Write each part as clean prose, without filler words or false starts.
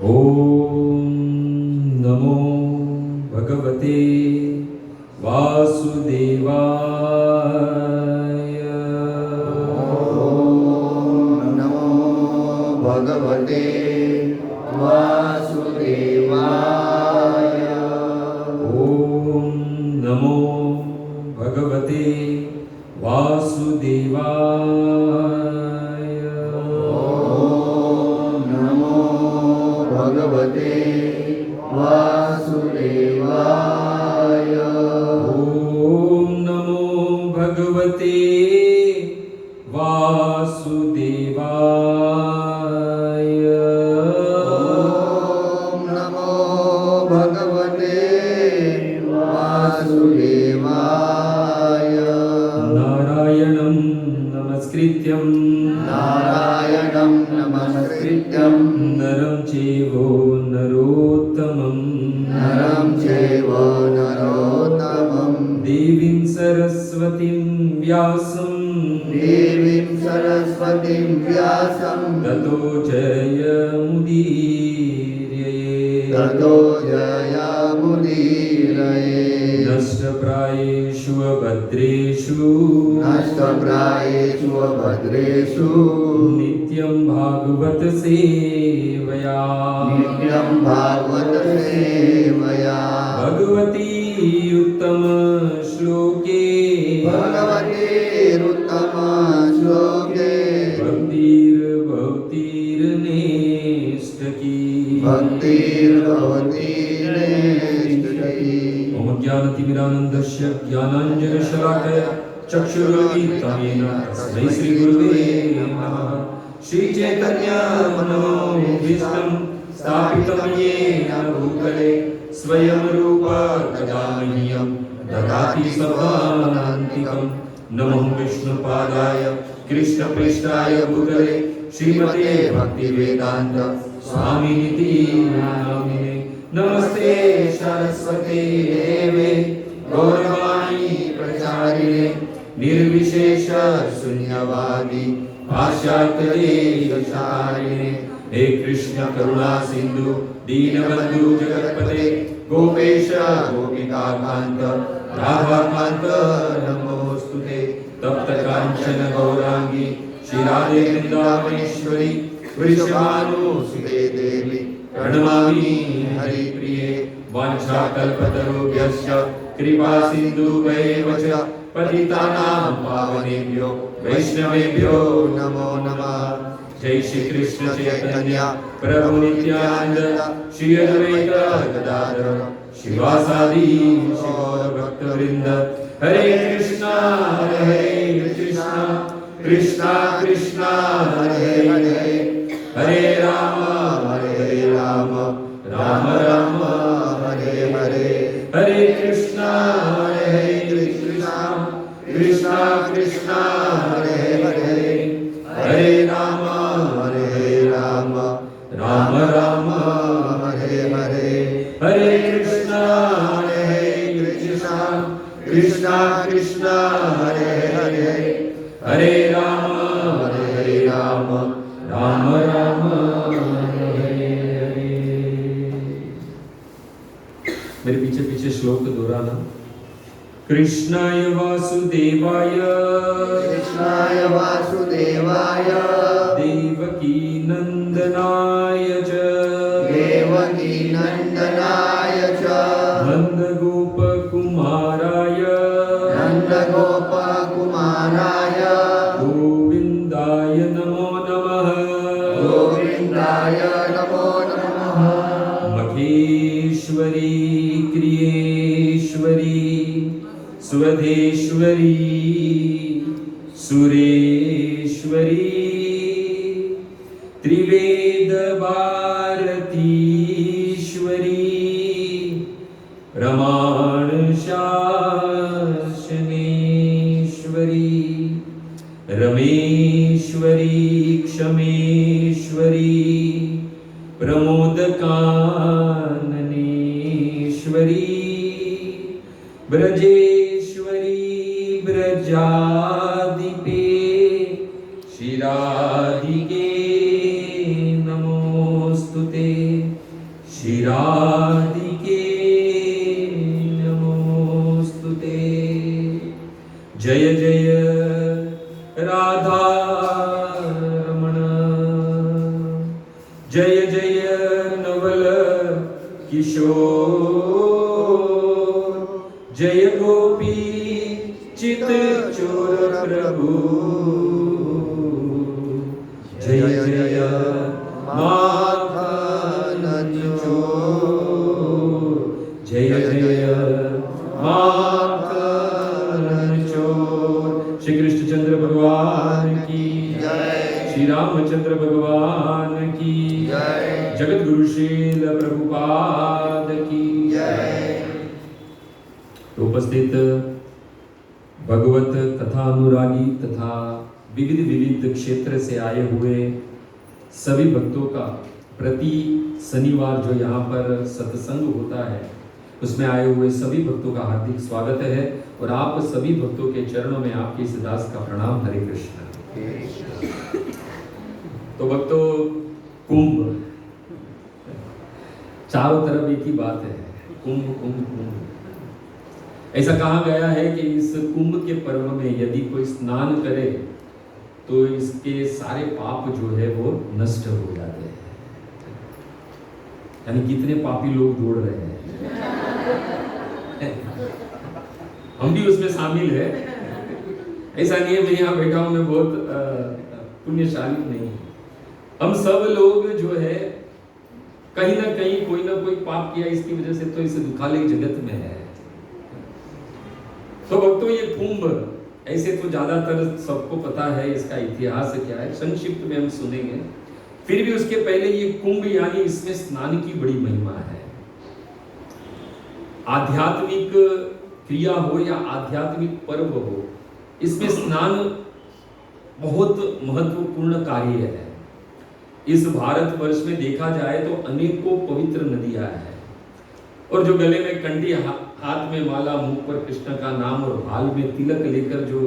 ओम नमो भगवते वासुदेवाय। ओम नमो भगवते वासुदेवाय। ओम नमो भगवते वासुदेवाय। ओम नमो भगवते वासुदेवाय। ओम नमो भगवते वासुदेवाय। ओम नमो भगवते वासुदेवाय। नारायणं नमस्कृत्यं नारायणं नमस्कृत्यं नरं चैव नरोत्तमं नरं चैव नरोत्तमं देवीं सरस्वतीं व्यासं देवीं सरस्वतीं व्यासं ततो जयमुदीरये। ततो जयमुदीरये। नष्टप्रायेषु अभद्रेषु नष्टप्रायेषु भद्रेषु नित्यं भागवत सेवया नित्यं भागवत सेवया भगवती उत्तम श्लोके भगवतीरुत्तम श्लोके भक्तिर्भवतीर्नेष्टकी। भक्तिर्भवती नेष्टकी। ओम ज्ञानतिमिरानन्दस्य ज्ञानाञ्जनशलाकया चक्षुरुन्मीलितं येन तस्मै श्रीगुरुवे नमः। श्रीचैतन्यमनोभीष्टं स्थापितं येन भूतले स्वयं रूप कदा मह्यं ददाति स्वपदान्तिकं। नमो विष्णुपादाय कृष्णप्रेष्ठाय भूतले श्रीमते भक्तिवेदान्त स्वामिनिति नामिने। नमस्ते सरस्वती देवे गौरवाणी प्रचारिणे निर्विशेष शून्यवादी पाश्चात्यदेशचारिणे। हे कृष्ण करुणा सिंधु दीनबंधु जगत्पते गोपेश गोपिकाकांत राधाकांत नमोस्तुते। तप्त कांचन गौरांगी श्रीराधे वृंदावनेश्वरी वृषभानुसुते देवी प्रणमामि हरिप्रिये। वाञ्छाकल्पतरुभ्यश्च कृपा सिन्धुभ्यैव च पतितानां पावनेभ्यो वैष्णवेभ्यो नमो नमः। जय श्री कृष्ण चैतन्य प्रभु नित्यानंद श्री अद्वैत गदाधर शिवासादि गौर भक्तवृंद। हरे कृष्णा कृष्णा कृष्णा कृष्णा हरे हरे हरे राम राम राम हरे हरे। हरे कृष्णा कृष्णा कृष्णा हरे हरे हरे राम राम राम हरे हरे। हरे कृष्णा कृष्णा कृष्णा हरे हरे हरे राम राम राम हरे हरे। मेरे पीछे पीछे श्लोक दोहराना। कृष्णाय वासुदेवाय कृष्णाय वासुदेवाय देवकी नंदनाय च देवकी नंदनाय च नन्दगोपकुमाराय नन्दगोपकुमाराय गोविन्दाय नमो नमः। गोविन्दाय नमो नमः। महेश्वरी क्रियेश्वरी स्वधेश्वरी सुरेश्वरी त्रिवेद भारतीश्वरी रमाण शासनेश्वरी रमेश्वरी क्षमेश्वरी प्रमोदकाननेश्वरी ब्रजेश्वरी ब्रजादिपे श्रीराधिके नमोस्तुते। श्रीराधिके नमोस्तुते। जय जय राधा रमण, जय जय नवल किशोर, जय गोपी चित चोर प्रभु, जय जय माखन चोर, जय जय माखन चोर। श्री कृष्णचंद्र भगवान की जय, श्री रामचंद्र भगवान की जय, जगत गुरु श्रील प्रभुपाद की जय। तो उपस्थित भगवत कथा अनुरागी तथा विविध विविध क्षेत्र से आए हुए सभी भक्तों का प्रति शनिवार जो यहाँ पर सत्संग होता है उसमें आए हुए सभी भक्तों का हार्दिक स्वागत है और आप सभी भक्तों के चरणों में आपके इस दास का प्रणाम। हरे कृष्ण। तो भक्तों, कुंभ, चारों तरफ एक ही बात है, कुंभ कुंभ कुंभ। ऐसा कहा गया है कि इस कुंभ के पर्व में यदि कोई स्नान करे तो इसके सारे पाप जो है वो नष्ट हो जाते हैं। यानी कितने पापी लोग दौड़ रहे हैं, हम भी उसमें शामिल है। ऐसा नहीं है मैं यहाँ बैठा हूं मैं बहुत पुण्यशाली नहीं। हम सब लोग जो है कहीं ना कहीं कोई ना कोई पाप किया, इसकी वजह से तो इस दुखालय जगत में है। तो भक्तों, ये कुंभ ऐसे तो ज्यादातर सबको पता है इसका इतिहास क्या है, संक्षिप्त में हम सुनेंगे। फिर भी उसके पहले ये कुंभ यानी इसमें स्नान की बड़ी महिमा है। आध्यात्मिक क्रिया हो या आध्यात्मिक पर्व हो, इसमें स्नान बहुत महत्वपूर्ण कार्य है। इस भारतवर्ष में देखा जाए तो अनेकों पवित्र नदियां हैं और जो गले में कंडी, हाथ में माला, मुंह पर कृष्ण का नाम और भाल में तिलक लेकर जो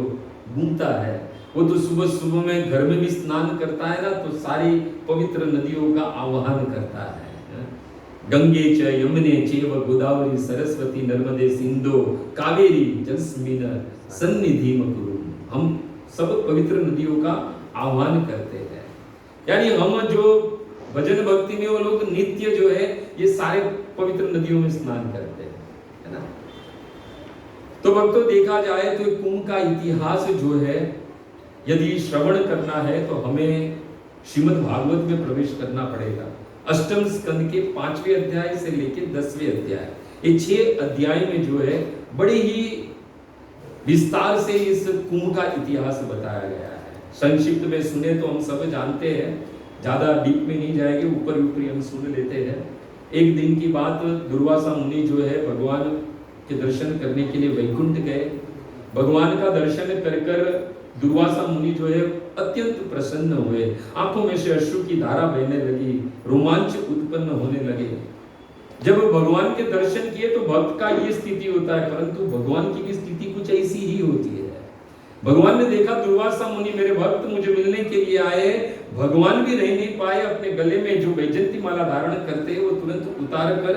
घूमता है वो तो सुबह सुबह में घर में भी स्नान करता है ना, तो सारी पवित्र नदियों का आह्वान करता है। गंगे च यमुने चैव गोदावरी सरस्वती नर्मदे सिंधु कावेरी जलस्मिन सन्निधिम कुरु। हम सब पवित्र नदियों का आह्वान करते हैं। यानी हम जो भजन भक्ति में वो लोग नित्य जो है ये सारे पवित्र नदियों में स्नान करते हैं, है ना। तो भक्तों, देखा जाए तो कुंभ का इतिहास जो है यदि श्रवण करना है तो हमें श्रीमद् भागवत में प्रवेश करना पड़ेगा। अष्टम स्कंद के 5वें अध्याय से लेकर 10वें अध्याय, ये 6 अध्याय में जो है बड़े ही विस्तार से इस कुंभ का इतिहास बताया गया है। संक्षिप्त में सुने तो हम सब जानते हैं, ज्यादा डीप में नहीं जाएंगे, ऊपर ऊपरी हम सुन लेते हैं। एक दिन की बात, दुर्वासा मुनि जो है भगवान के दर्शन करने के लिए वैकुंठ गए। भगवान का दर्शन कर कर दुर्वासा मुनि जो है अत्यंत प्रसन्न हुए, आंखों में से अश्रु की धारा बहने लगी, रोमांच उत्पन्न होने लगे। जब भगवान के दर्शन किए तो भक्त का ये स्थिति होता है, परंतु भगवान की भी स्थिति कुछ ऐसी ही होती है। भगवान ने देखा दुर्वासा मुनि मेरे भक्त मुझे मिलने के लिए आए, भगवान भी रह नहीं पाए, अपने गले में जो वैजयंती माला धारण करते हैं वो तुरंत उतार कर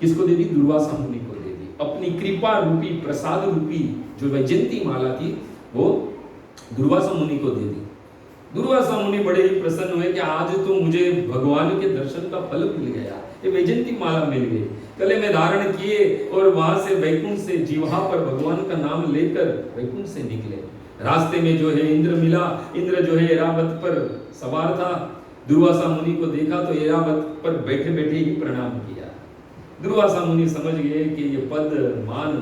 किसको दे दी? दुर्वासा मुनि को दे दी। अपनी कृपा रूपी, प्रसाद रूपी जो वैजयंती माला थी वो दुर्वासा मुनि को दे दी। दुर्वासा मुनि बड़े ही प्रसन्न हुए कि आज तो मुझे भगवान के दर्शन का फल मिल गया, ये वैजयंती माला मिल गई। गले में धारण किए और वहां से वैकुंठ से जीवा पर भगवान का नाम लेकर वैकुंठ से निकले। रास्ते में जो है इंद्र मिला, इंद्र जो है ऐरावत पर सवार था। दुर्वासा मुनि को देखा तो ऐरावत पर बैठे बैठे ही प्रणाम किया। दुर्वासा मुनि समझ गए कि ये पद, मान,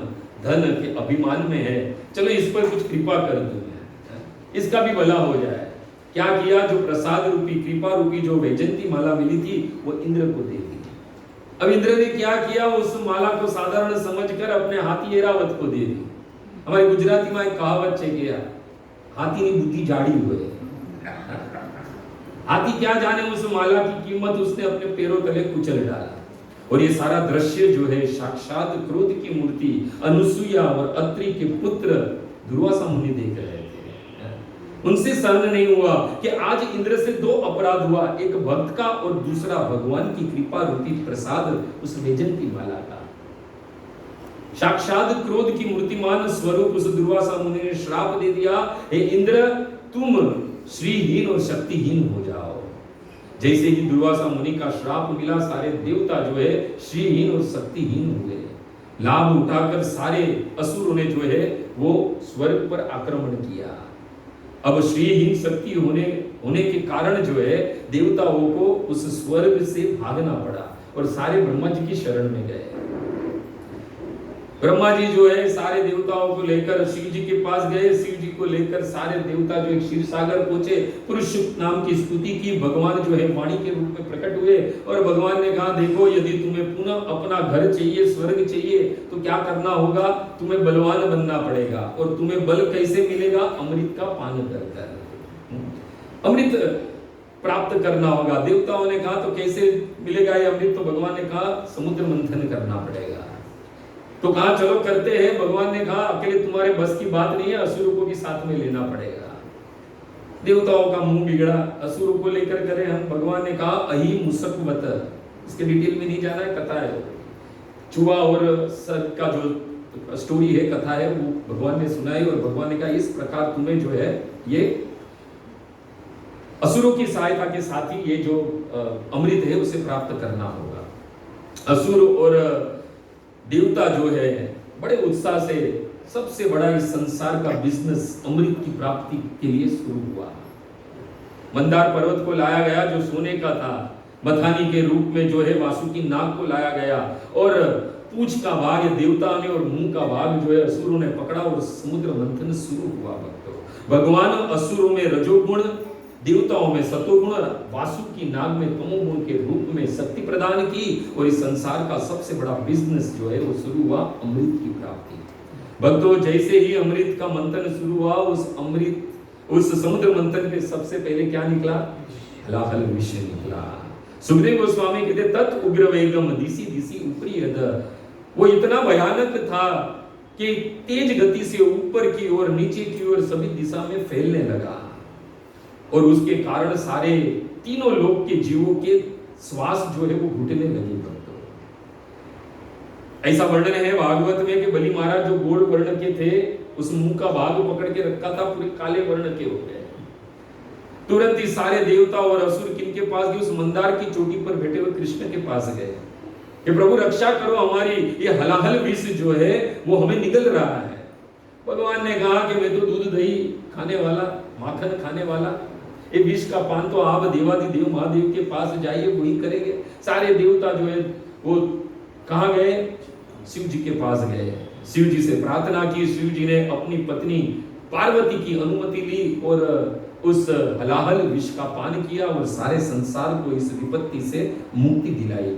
धन के अभिमान में है, चलो इस पर कुछ कृपा कर दूं, इसका भी भला हो जाए। क्या किया? जो प्रसाद रूपी, कृपा रूपी जो वैजयंती माला मिली थी वो इंद्र को दे दी। अब इंद्र ने क्या किया? उस माला को साधारण समझकर अपने हाथी ऐरावत को दे दी। हमारी गुजराती में एक कहावत है कि हाथी की बुद्धि जाड़ी हुए। हाथी क्या जाने उस माला की कीमत, उसने अपने पैरों तले कुचल डाला। और ये सारा दृश्य जो है साक्षात क्रोध की मूर्ति अनुसुईया और अत्रि के पुत्र दुर्वासा मुनि देख रहे थे। उनसे सहन नहीं हुआ कि आज इंद्र से दो अपराध हुआ, एक भक्त का और दूसरा भगवान की कृपा रूपी प्रसाद उस वैजयंती माला का। साक्षात क्रोध की मूर्तिमान स्वरूप उस दुर्वासा मुनि ने श्राप दे दिया, हे इंद्र तुम श्रीहीन और शक्तिहीन हो जाओ। जैसे ही दुर्वासा मुनि का श्राप मिला, सारे देवता जो है श्रीहीन और शक्तिहीन हुए। लाभ उठाकर सारे असुरों ने जो है वो स्वर्ग पर आक्रमण किया। अब श्रीहीन शक्ति होने के कारण जो है देवताओं को उस स्वर्ग से भागना पड़ा और सारे ब्रह्मा जी की शरण में गए। ब्रह्मा जी जो है सारे देवताओं को लेकर शिव जी के पास गए। शिव जी को लेकर सारे देवता जो एक क्षीर सागर पहुंचे, पुरुष नाम की स्तुति की। भगवान जो है वाणी के रूप में प्रकट हुए और भगवान ने कहा, देखो यदि तुम्हें पुनः अपना घर चाहिए, स्वर्ग चाहिए, तो क्या करना होगा, तुम्हें बलवान बनना पड़ेगा। और तुम्हें बल कैसे मिलेगा, अमृत का पान कर अमृत प्राप्त करना होगा। देवताओं ने कहा तो कैसे मिलेगा ये अमृत, तो भगवान ने कहा समुद्र मंथन करना पड़ेगा। तो कहा चलो करते हैं। भगवान ने कहा अकेले तुम्हारे बस की बात नहीं है, असुरों को भी साथ में लेना पड़ेगा। देवताओं का मुंह बिगड़ा, असुरों को लेकर करें हम। भगवान ने कहा अहि मुसकवत, इसके डिटेल में नहीं जाना है, कथा है। चूहा और सर्प का जो स्टोरी है, कथा है, वो भगवान ने सुनाई और भगवान ने कहा इस प्रकार तुम्हें जो है ये असुरों की सहायता के साथ ही ये जो अमृत है उसे प्राप्त करना होगा। असुर और देवता जो है बड़े उत्साह से, सबसे बड़ा इस संसार का बिजनेस अमृत की प्राप्ति के लिए शुरू हुआ। मंदार पर्वत को लाया गया जो सोने का था, मथानी के रूप में जो है वासुकी नाग को लाया गया और पूंछ का भाग देवताओं ने और मुंह का भाग जो है असुरों ने पकड़ा और समुद्र मंथन शुरू हुआ। भक्तों, भगवान असुरों में रजोगुण, देवताओं में सतोगुण, वासुकी नाग में तमोगुण के रूप में शक्ति प्रदान की और इस संसार का सबसे बड़ा बिजनेस जो है वो शुरू हुआ अमृत की प्राप्ति। भक्तों, जैसे ही अमृत का मंथन शुरू हुआ, उस समुद्र मंथन के सबसे पहले क्या निकला, हलाहल विष निकला। सुखदेव गोस्वामी कहते तत् उग्र वेगम दिशि दिशि ऊपरी हद, वो इतना भयानक था कि तेज गति से ऊपर की ओर, नीचे की ओर सभी दिशा में फैलने लगा और उसके कारण सारे तीनों लोक के जीवों के श्वास जो है वो घुटने लगे। ऐसा वर्णन है भागवत में कि बलि महाराज जो गोल्ड वर्ण के थे, उस मुंह का भाग पकड़ के रखा था, पूरे काले वर्ण के हो गए। तुरंत ही सारे देवता और असुर किनके पास गए, उस मंदार की चोटी पर बैठे हुए कृष्ण के पास गए कि प्रभु रक्षा करो हमारी, ये हलाहल विष जो है वो हमें निगल रहा है। भगवान ने कहा कि मैं तो दूध दही खाने वाला, माखन खाने वाला, ये विष का पान तो आप देवादिदेव महादेव के पास जाइए, वही करेंगे। सारे देवता जो है वो कहाँ गए, शिव जी के पास गए। शिव जी से प्रार्थना की। शिव जी ने अपनी पत्नी पार्वती की अनुमति ली और उस हलाहल विष का पान किया और सारे संसार को इस विपत्ति से मुक्ति दिलाई।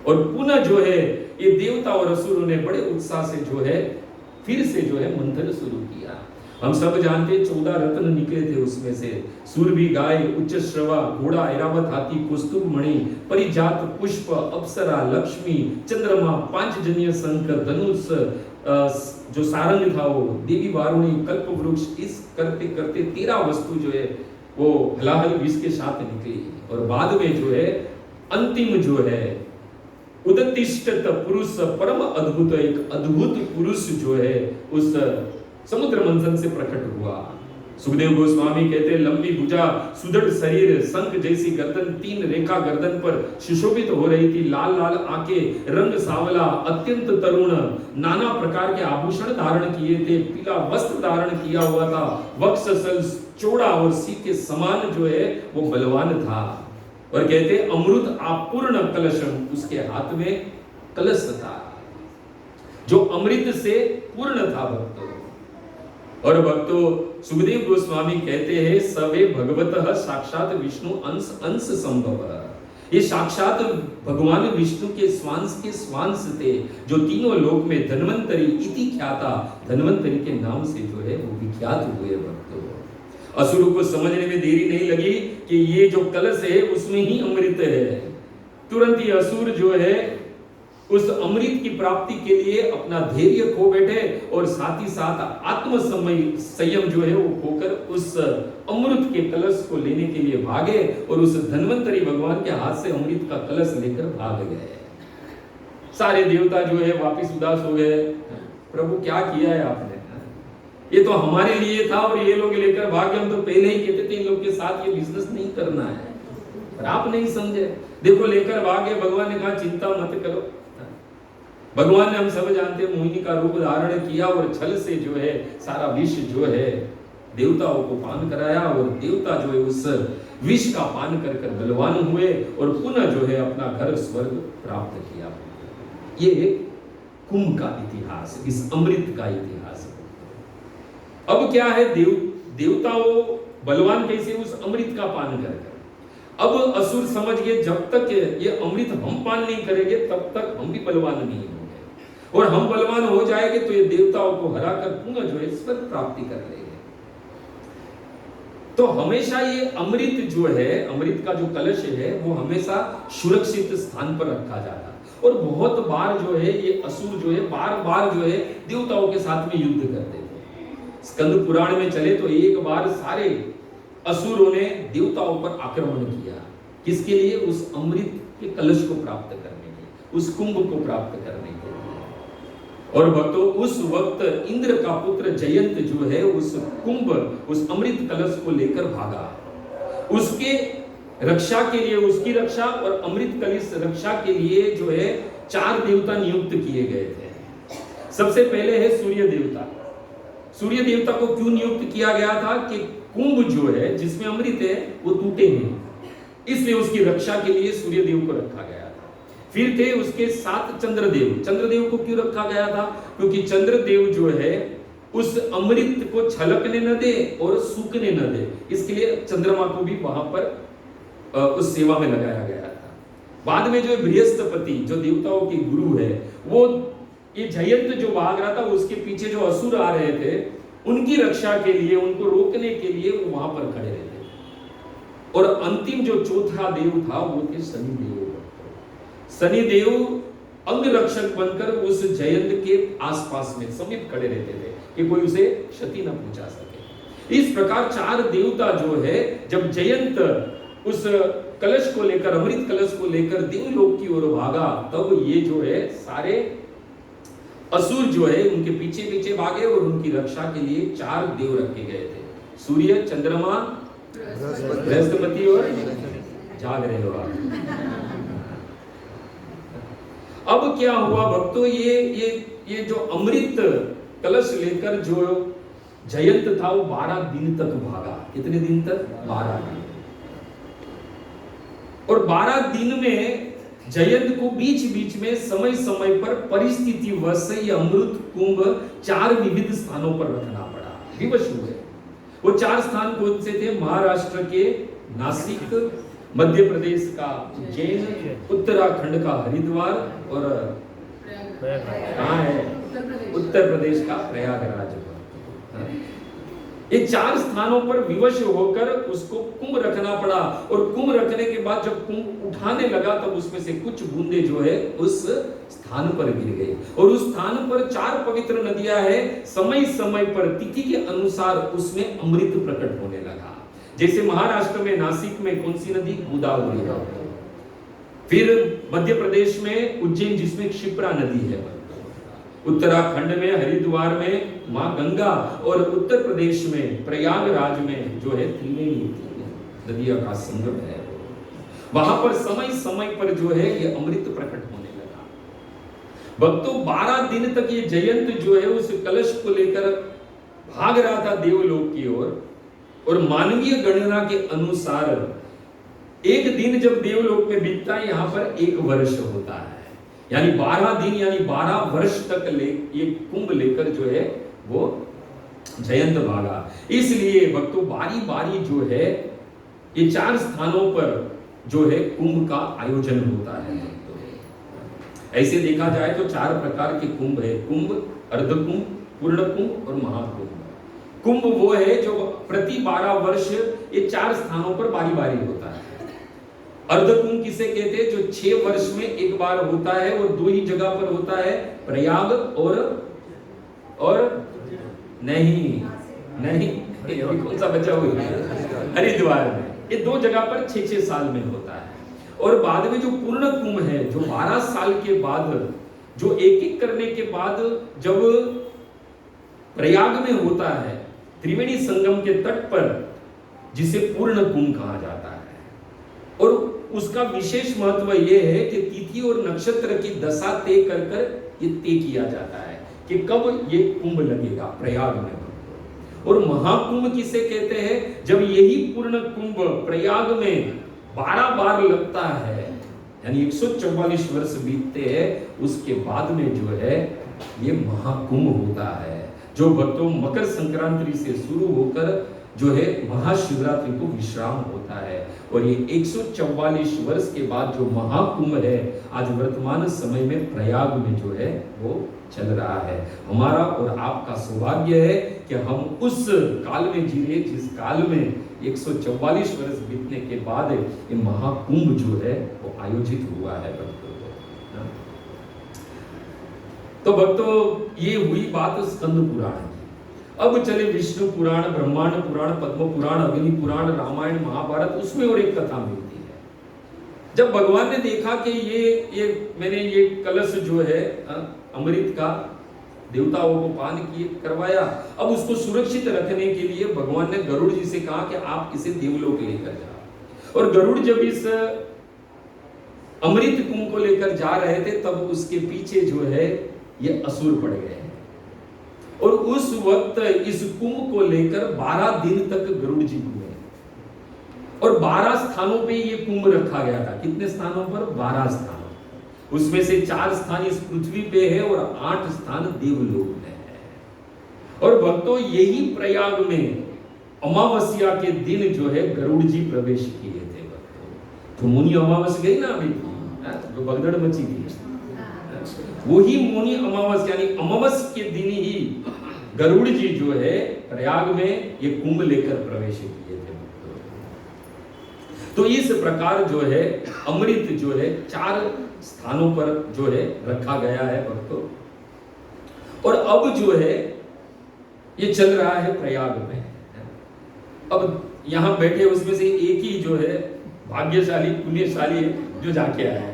और पुनः जो है ये देवता और असुरों ने बड़े उत्साह से जो है फिर से जो है मंथन शुरू किया। हम सब जानते 14 रत्न निकले थे उसमें से, सूरभि गाय, उच्च श्रवा, घोड़ा, ऐरावत हाथी, कौस्तुभ मणि, परिजात पुष्प, अप्सरा, लक्ष्मी, चंद्रमा, पांचजन्य शंख, धनुष, जो सारंग था वो देवी वारुणी, कल्प वृक्ष, इस करते करते 13 वस्तु जो है वो हलाहल विष के साथ निकली। और बाद में जो है अंतिम जो है उदतिष्ठत पुरुष, परम अद्भुत, एक अद्भुत पुरुष जो है उस समुद्र मंथन से प्रकट हुआ। सुखदेव गोस्वामी कहते लंबी भुजा, सुदृढ़ शरीर, शंख जैसी गर्दन, 3 रेखा गर्दन पर सुशोभित हो रही थी, लाल लाल आंखें, रंग सावला, अत्यंत तरुण, नाना प्रकार के आभूषण धारण किए थे, पीला वस्त्र धारण किया हुआ था, वक्षस्थल चौड़ा और सी के समान जो है वो बलवान था। और कहते अमृत आपूर्ण कलशम, उसके हाथ में कलश था जो अमृत से पूर्ण था। भक्तों और भक्तों, सुखदेव गोस्वामी कहते हैं सवे भगवतः साक्षात विष्णु अंश अंश संभव। ये साक्षात भगवान विष्णु के स्वांश थे जो तीनों लोक में धन्वंतरी इति ख्याता, धन्वंतरी के नाम से जो है वो विख्यात हुए। भक्तों, असुरों को समझने में देरी नहीं लगी कि ये जो कलश है उसमें ही अमृत है। तुरंत ही असुर जो है उस अमृत की प्राप्ति के लिए अपना धैर्य खो बैठे और साथ ही साथ आत्म संयम जो है वो खोकर उस अमृत के कलश को लेने के लिए भागे और उस धन्वंतरी भगवान के हाथ से अमृत का कलश लेकर भाग गए। सारे देवता जो है वापिस उदास हो गए, प्रभु क्या किया है आपने, ये तो हमारे लिए था और ये लोग लेकर भागे, हम तो पहले ही कहते थे इन लोग के साथ ये बिजनेस नहीं करना है, पर आप नहीं समझे, देखो लेकर भागे। भगवान ने कहा चिंता मत करो। भगवान ने हम सब जानते हैं मोहिनी का रूप धारण किया और छल से जो है सारा विष जो है देवताओं को पान कराया और देवता जो है उस विष का पान कर कर बलवान हुए और पुनः जो है अपना घर स्वर्ग प्राप्त किया। ये कुंभ का इतिहास, इस अमृत का इतिहास। अब क्या है, देवताओं बलवान कैसे उस अमृत का पान कर कर। अब असुर समझ गए जब तक ये अमृत हम पान नहीं करेंगे तब तक हम भी बलवान नहीं होंगे, और हम बलवान हो जाएंगे तो ये देवताओं को हराकर पुनः जो है स्वर्ग प्राप्ति कर लेंगे। तो हमेशा ये अमृत जो है, अमृत का जो कलश है वो हमेशा सुरक्षित स्थान पर रखा जाता। और बहुत बार जो है ये असुर जो है बार बार जो है देवताओं के साथ में युद्ध करते थे। स्कंद पुराण में चले तो एक बार सारे असुरों ने देवताओं पर आक्रमण किया, किसके लिए, उस अमृत के कलश को प्राप्त करने के लिए, उस कुंभ को प्राप्त करने के लिए। और भक्तों उस वक्त इंद्र का पुत्र जयंत जो है उस कुंभ, उस अमृत कलश को लेकर भागा। उसके रक्षा के लिए, उसकी रक्षा और अमृत कलश रक्षा के लिए जो है 4 देवता नियुक्त किए गए थे। सबसे पहले है सूर्य देवता। सूर्य देवता को क्यों नियुक्त किया गया था कि कुंभ जो है जिसमें अमृत है वो टूटे नहीं, इसलिए उसकी रक्षा के लिए सूर्य देव को रखा गया था। फिर थे उसके साथ चंद्रदेव। चंद्रदेव को क्यों रखा गया था, क्योंकि चंद्रदेव जो है उस अमृत को छलकने न दे और सूखने न दे, इसके लिए चंद्रमा को भी वहां पर उस सेवा में लगाया गया था। बाद में जो बृहस्पति जो देवताओं के गुरु है, वो ये जयंत जो भाग रहा था उसके पीछे जो असुर आ रहे थे उनकी रक्षा के लिए, उनको रोकने के लिए वो वहां पर खड़े रहते। और अंतिम जो चौथा देव था वो थे शनिदेव। शनिदेव अंग रक्षक बनकर उस जयंत के आसपास में समीप खड़े रहते थे कि कोई उसे क्षति न पहुंचा सके। इस प्रकार 4 देवता जो है जब जयंत उस कलश को लेकर, अमृत कलश को लेकर देवलोक की ओर भागा, तब ये जो है सारे असुर जो है उनके पीछे पीछे भागे और उनकी रक्षा के लिए 4 देव रखे गए थे, सूर्य, चंद्रमा, बृहस्पति और जाग रहे हो आप। अब क्या हुआ भक्तों, ये जो अमृत कलश लेकर जो जयंत था वो 12 दिन तक भागा। कितने दिन तक? 12 दिन। और 12 दिन में जयंत को बीच बीच में समय समय पर परिस्थिति वश ये अमृत कुंभ 4 विविध स्थानों पर रखना पड़ा, विवश हुए। वो 4 स्थान कौन से थे? महाराष्ट्र के नासिक, मध्य प्रदेश का उज्जैन, उत्तराखंड का हरिद्वार और कहाँ है? उत्तर प्रदेश का प्रयागराज। ये 4 स्थानों पर विवश होकर उसको कुंभ रखना पड़ा। और कुंभ रखने के बाद जब कुंभ उठाने लगा तब उसमें से कुछ बूंदे जो है उस स्थान पर गिर गई। और उस स्थान पर 4 पवित्र नदियां हैं, समय समय पर तिथि के अनुसार उसमें अमृत प्रकट होने लगा। जैसे महाराष्ट्र में नासिक में कौन सी नदी? गोदावरी। फिर मध्य प्रदेश में उज्जैन जिसमें क्षिप्रा नदी है, उत्तराखंड में हरिद्वार में मां गंगा, और उत्तर प्रदेश में प्रयागराज में जो है त्रिवेणी नदियों का संगम है। वहां पर समय समय पर जो है ये अमृत प्रकट होने लगा। भक्तों 12 दिन तक ये जयंत जो है उस कलश को लेकर भाग रहा था देवलोक की ओर। और मानवीय गणना के अनुसार एक दिन जब देवलोक में बीतता है यहाँ पर 1 वर्ष होता है, यानी 12 दिन यानी 12 वर्ष तक ये कुंभ लेकर जो है वो जयंत भागा। इसलिए भक्तों बारी बारी जो है ये 4 स्थानों पर जो है कुंभ का आयोजन होता है। ऐसे देखा जाए तो 4 प्रकार के कुंभ है, कुंभ, अर्धकुंभ, पूर्ण कुंभ और महाकुंभ। कुंभ वो है जो प्रति 12 वर्ष ये 4 स्थानों पर बारी बारी होता है। अर्धकुंभ किसे कहते हैं? जो 6 6 वर्ष में एक बार होता है और 2 ही जगह पर होता है, प्रयाग और नहीं कौन सा बचा हुआ है, हरिद्वार में। ये 2 जगह पर 6-6 साल में होता है। और बाद में जो पूर्ण कुंभ है, जो 12 साल के बाद, जो एक करने के बाद जब प्रयाग में होता है, त्रिवेणी संगम के तट पर, जिसे पूर्ण कुंभ कहा जाता है। और उसका विशेष महत्व यह है कि तिथि और नक्षत्र की दशा तय कर ये तय किया जाता है कि कब ये कुंभ लगेगा प्रयाग में। और महाकुंभ किसे कहते हैं? जब यही पूर्ण कुंभ प्रयाग में 12 बार लगता है, यानी 144 वर्ष बीतते हैं, उसके बाद में जो है ये महाकुंभ होता है, जो भक्तों मकर संक्रांति से शुरू होकर जो है महाशिवरात्रि को विश्राम होता है। और ये 144 वर्ष के बाद जो महाकुंभ है, आज वर्तमान समय में प्रयाग में जो है वो चल रहा है। हमारा और आपका सौभाग्य है कि हम उस काल में जी रहे, जिस काल में 144 वर्ष बीतने के बाद ये महाकुंभ जो है वो आयोजित हुआ है भक्तों। तो भक्तों, ये हुई बात स्कंद पुराण की। अब चले विष्णु पुराण, ब्रह्मांड पुराण, पद्म पुराण, अग्नि पुराण, रामायण, महाभारत, उसमें और एक कथा मिलती है। जब भगवान ने देखा कि ये मैंने ये कलश जो है अमृत का देवताओं को पान किए करवाया, अब उसको सुरक्षित रखने के लिए भगवान ने गरुड़ जी से कहा कि आप इसे देवलोक लेकर जाओ। और गरुड़ जब इस अमृत कुंभ को लेकर जा रहे थे, तब उसके पीछे जो है ये असुर पड़ गए। और उस वक्त इस कुंभ को लेकर 12 दिन तक गरुड़ जी घूमे और 12 स्थानों पे ये कुंभ रखा गया था। कितने स्थानों पर? 12 स्थानों। उसमें से 4 स्थान इस पृथ्वी पे है और 8 स्थान देवलोक में है। और भक्तों, यही प्रयाग में अमावस्या के दिन जो है गरुड़ जी प्रवेश किए थे भक्तों। तो मुनि अमावस गई ना अभी, जो भगदड़ मची थी, वही मुनि अमावस यानी अमावस के दिन ही गरुड़ जी जो है प्रयाग में ये कुंभ लेकर प्रवेश किए थे। तो इस प्रकार जो है अमृत जो है 4 स्थानों पर जो है रखा गया है भक्तों। और अब जो है ये चल रहा है प्रयाग में। अब यहां बैठे उसमें से एक ही जो है भाग्यशाली पुण्यशाली है जो जाके आया है।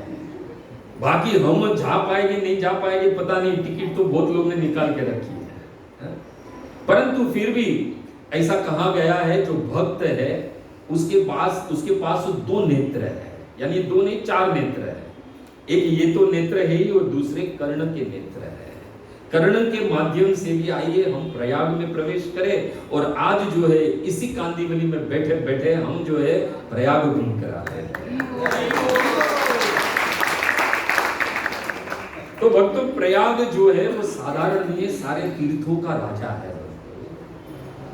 बाकी हम जा पाएंगे नहीं जा पाएंगे पता नहीं, टिकट तो बहुत लोग ने निकाल के रखी है। परंतु फिर भी ऐसा कहा गया है, जो भक्त है उसके पास 2 नेत्र है, यानी 2 नहीं 4 नेत्र है। एक ये तो नेत्र है ही, और दूसरे कर्ण के नेत्र है। कर्ण के माध्यम से भी आइए हम प्रयाग में प्रवेश करें। और आज जो है इसी कांदिवली में बैठे बैठे हम जो है प्रयाग घूम कर आ रहे हैं। तो भक्तों, प्रयाग जो है वो साधारण नहीं है, सारे तीर्थों का राजा है।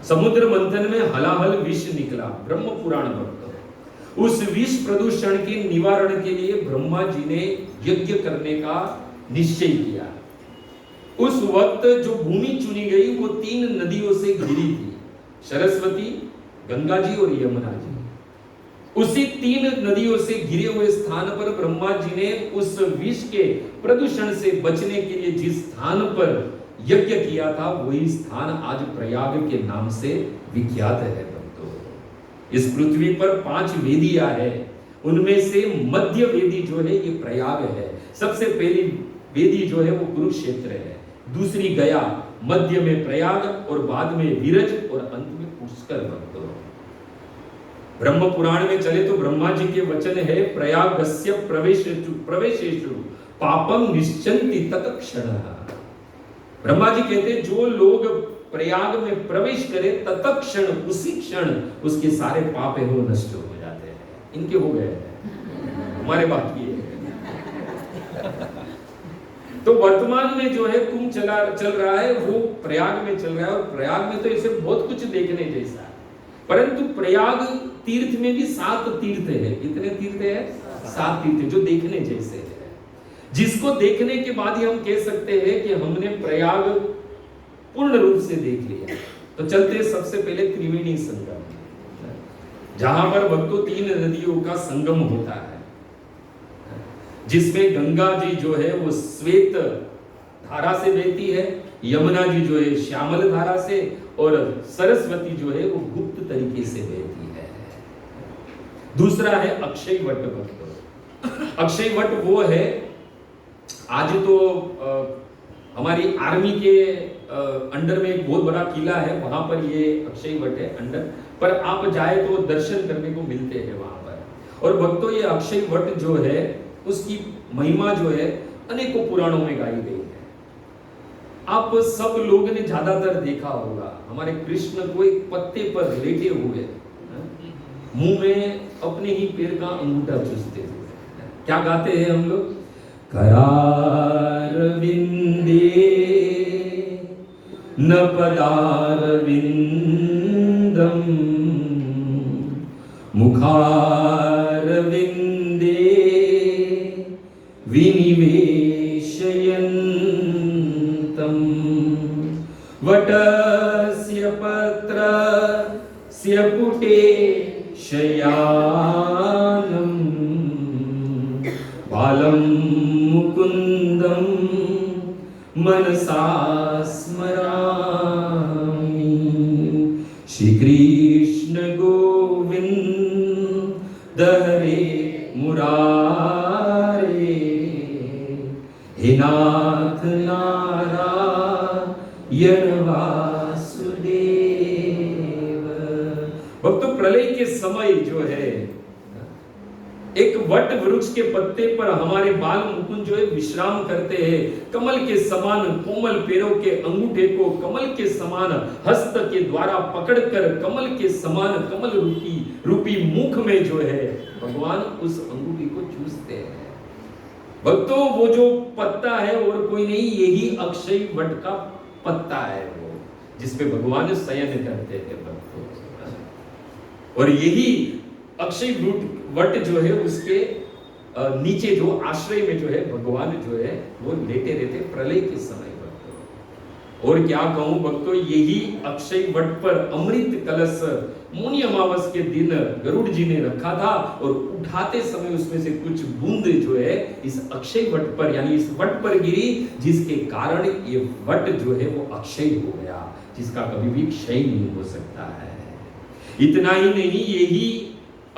समुद्र मंथन में हलाहल विष निकला, ब्रह्म पुराण भक्तों। उस विष प्रदूषण के निवारण के लिए ब्रह्मा जी ने यज्ञ करने का निश्चय किया। उस वक्त जो भूमि चुनी गई वो 3 नदियों से घिरी थी, सरस्वती, गंगा जी और यमुना जी। उसी 3 नदियों से घिरे हुए स्थान पर ब्रह्मा जी ने उस विष के प्रदूषण से बचने के लिए जिस स्थान पर यज्ञ किया था, वही स्थान आज प्रयाग के नाम से विख्यात है भक्तों। इस पृथ्वी पर 5 वेदियां है, उनमें से मध्य वेदी जो है ये प्रयाग है। सबसे पहली वेदी जो है वो कुरुक्षेत्र है, दूसरी गया, मध्य में प्रयाग और बाद में विरज और अंत में पुष्कर भक्तों। ब्रह्म पुराण में चले तो ब्रह्मा जी के वचन है, प्रयागस्य प्रवेशेषु पापम निश्चन्ति तत्क्षणः। ब्रह्मा जी कहते हैं जो लोग प्रयाग में प्रवेश करे तत्क्षण, उसी क्षण उसके सारे पाप है वो नष्ट हो जाते हैं। इनके हो गए, हमारे बाकी है। तो वर्तमान में जो है कुंभ चल रहा है वो प्रयाग में चल रहा है। और प्रयाग में तो इसे बहुत कुछ देखने जैसा है, परंतु प्रयाग तीर्थ में भी 7 तीर्थ है। कितने तीर्थ है? 7 तीर्थ जो देखने जैसे है, जिसको देखने के बाद ही हम कह सकते हैं कि हमने प्रयाग पूर्ण रूप से देख लिया। तो चलते सबसे पहले त्रिवेणी संगम, जहां पर भक्तों 3 नदियों का संगम होता है। जिसमें गंगा जी जो है वो श्वेत धारा से बहती है, यमुना जी जो है श्यामल धारा से, और सरस्वती जो है वो गुप्त तरीके से बहती है। दूसरा है अक्षय वट भक्तों। अक्षय वट वो है, आज तो हमारी आर्मी के अंडर में एक बहुत बड़ा किला है, वहां पर ये अक्षय वट है अंडर, पर आप जाए तो दर्शन करने को मिलते हैं वहां पर। और भक्तों ये अक्षय वट जो है उसकी महिमा जो है अनेकों पुराणों में गाई गई है। आप सब लोगों ने ज्यादातर देखा होगा हमारे कृष्ण को एक पत्ते पर लेटे हुए मुंह में अपने ही पैर का अंगूठा चूसते हुए क्या गाते हैं हम लोग? करार विंदे न पदार विंदम मुखार विंदे विनिवेशयन्तम् वटस्य पत्रस्य पुटे शयानं बालं मुकुन्दं मनसा स्मरामि। श्री कृष्ण गोविंद हरे मुरारे, हे नाथ नारायण वासुदेव। भक्तों प्रलय के समय जो है एक वट वृक्ष के पत्ते पर हमारे बाल मुकुंद जो है विश्राम करते हैं। कमल के समान कोमल पैरों के अंगूठे को कमल के समान हस्त के द्वारा पकड़कर कमल के समान कमल रूपी मुख में जो है भगवान उस अंगूठी को चूसते हैं। भक्तों वो जो पत्ता है और कोई नहीं, यही अक्षय वट का पत्ता है वो, जिसपे भगवान शयन करते हैं भक्तों। और यही अक्षय वट जो है उसके नीचे जो आश्रय में जो है भगवान जो है वो लेटे रहते प्रलय के समय भक्तों। और क्या कहूं भक्तों, यही अक्षय वट पर अमृत कलश मौनी अमावस के दिन गरुड़ जी ने रखा था, और उठाते समय उसमें से कुछ बूंद जो है इस अक्षय वट पर यानी इस वट पर गिरी, जिसके कारण ये वट जो है वो अक्षय हो गया, जिसका कभी भी क्षय नहीं हो सकता है। इतना ही नहीं, यही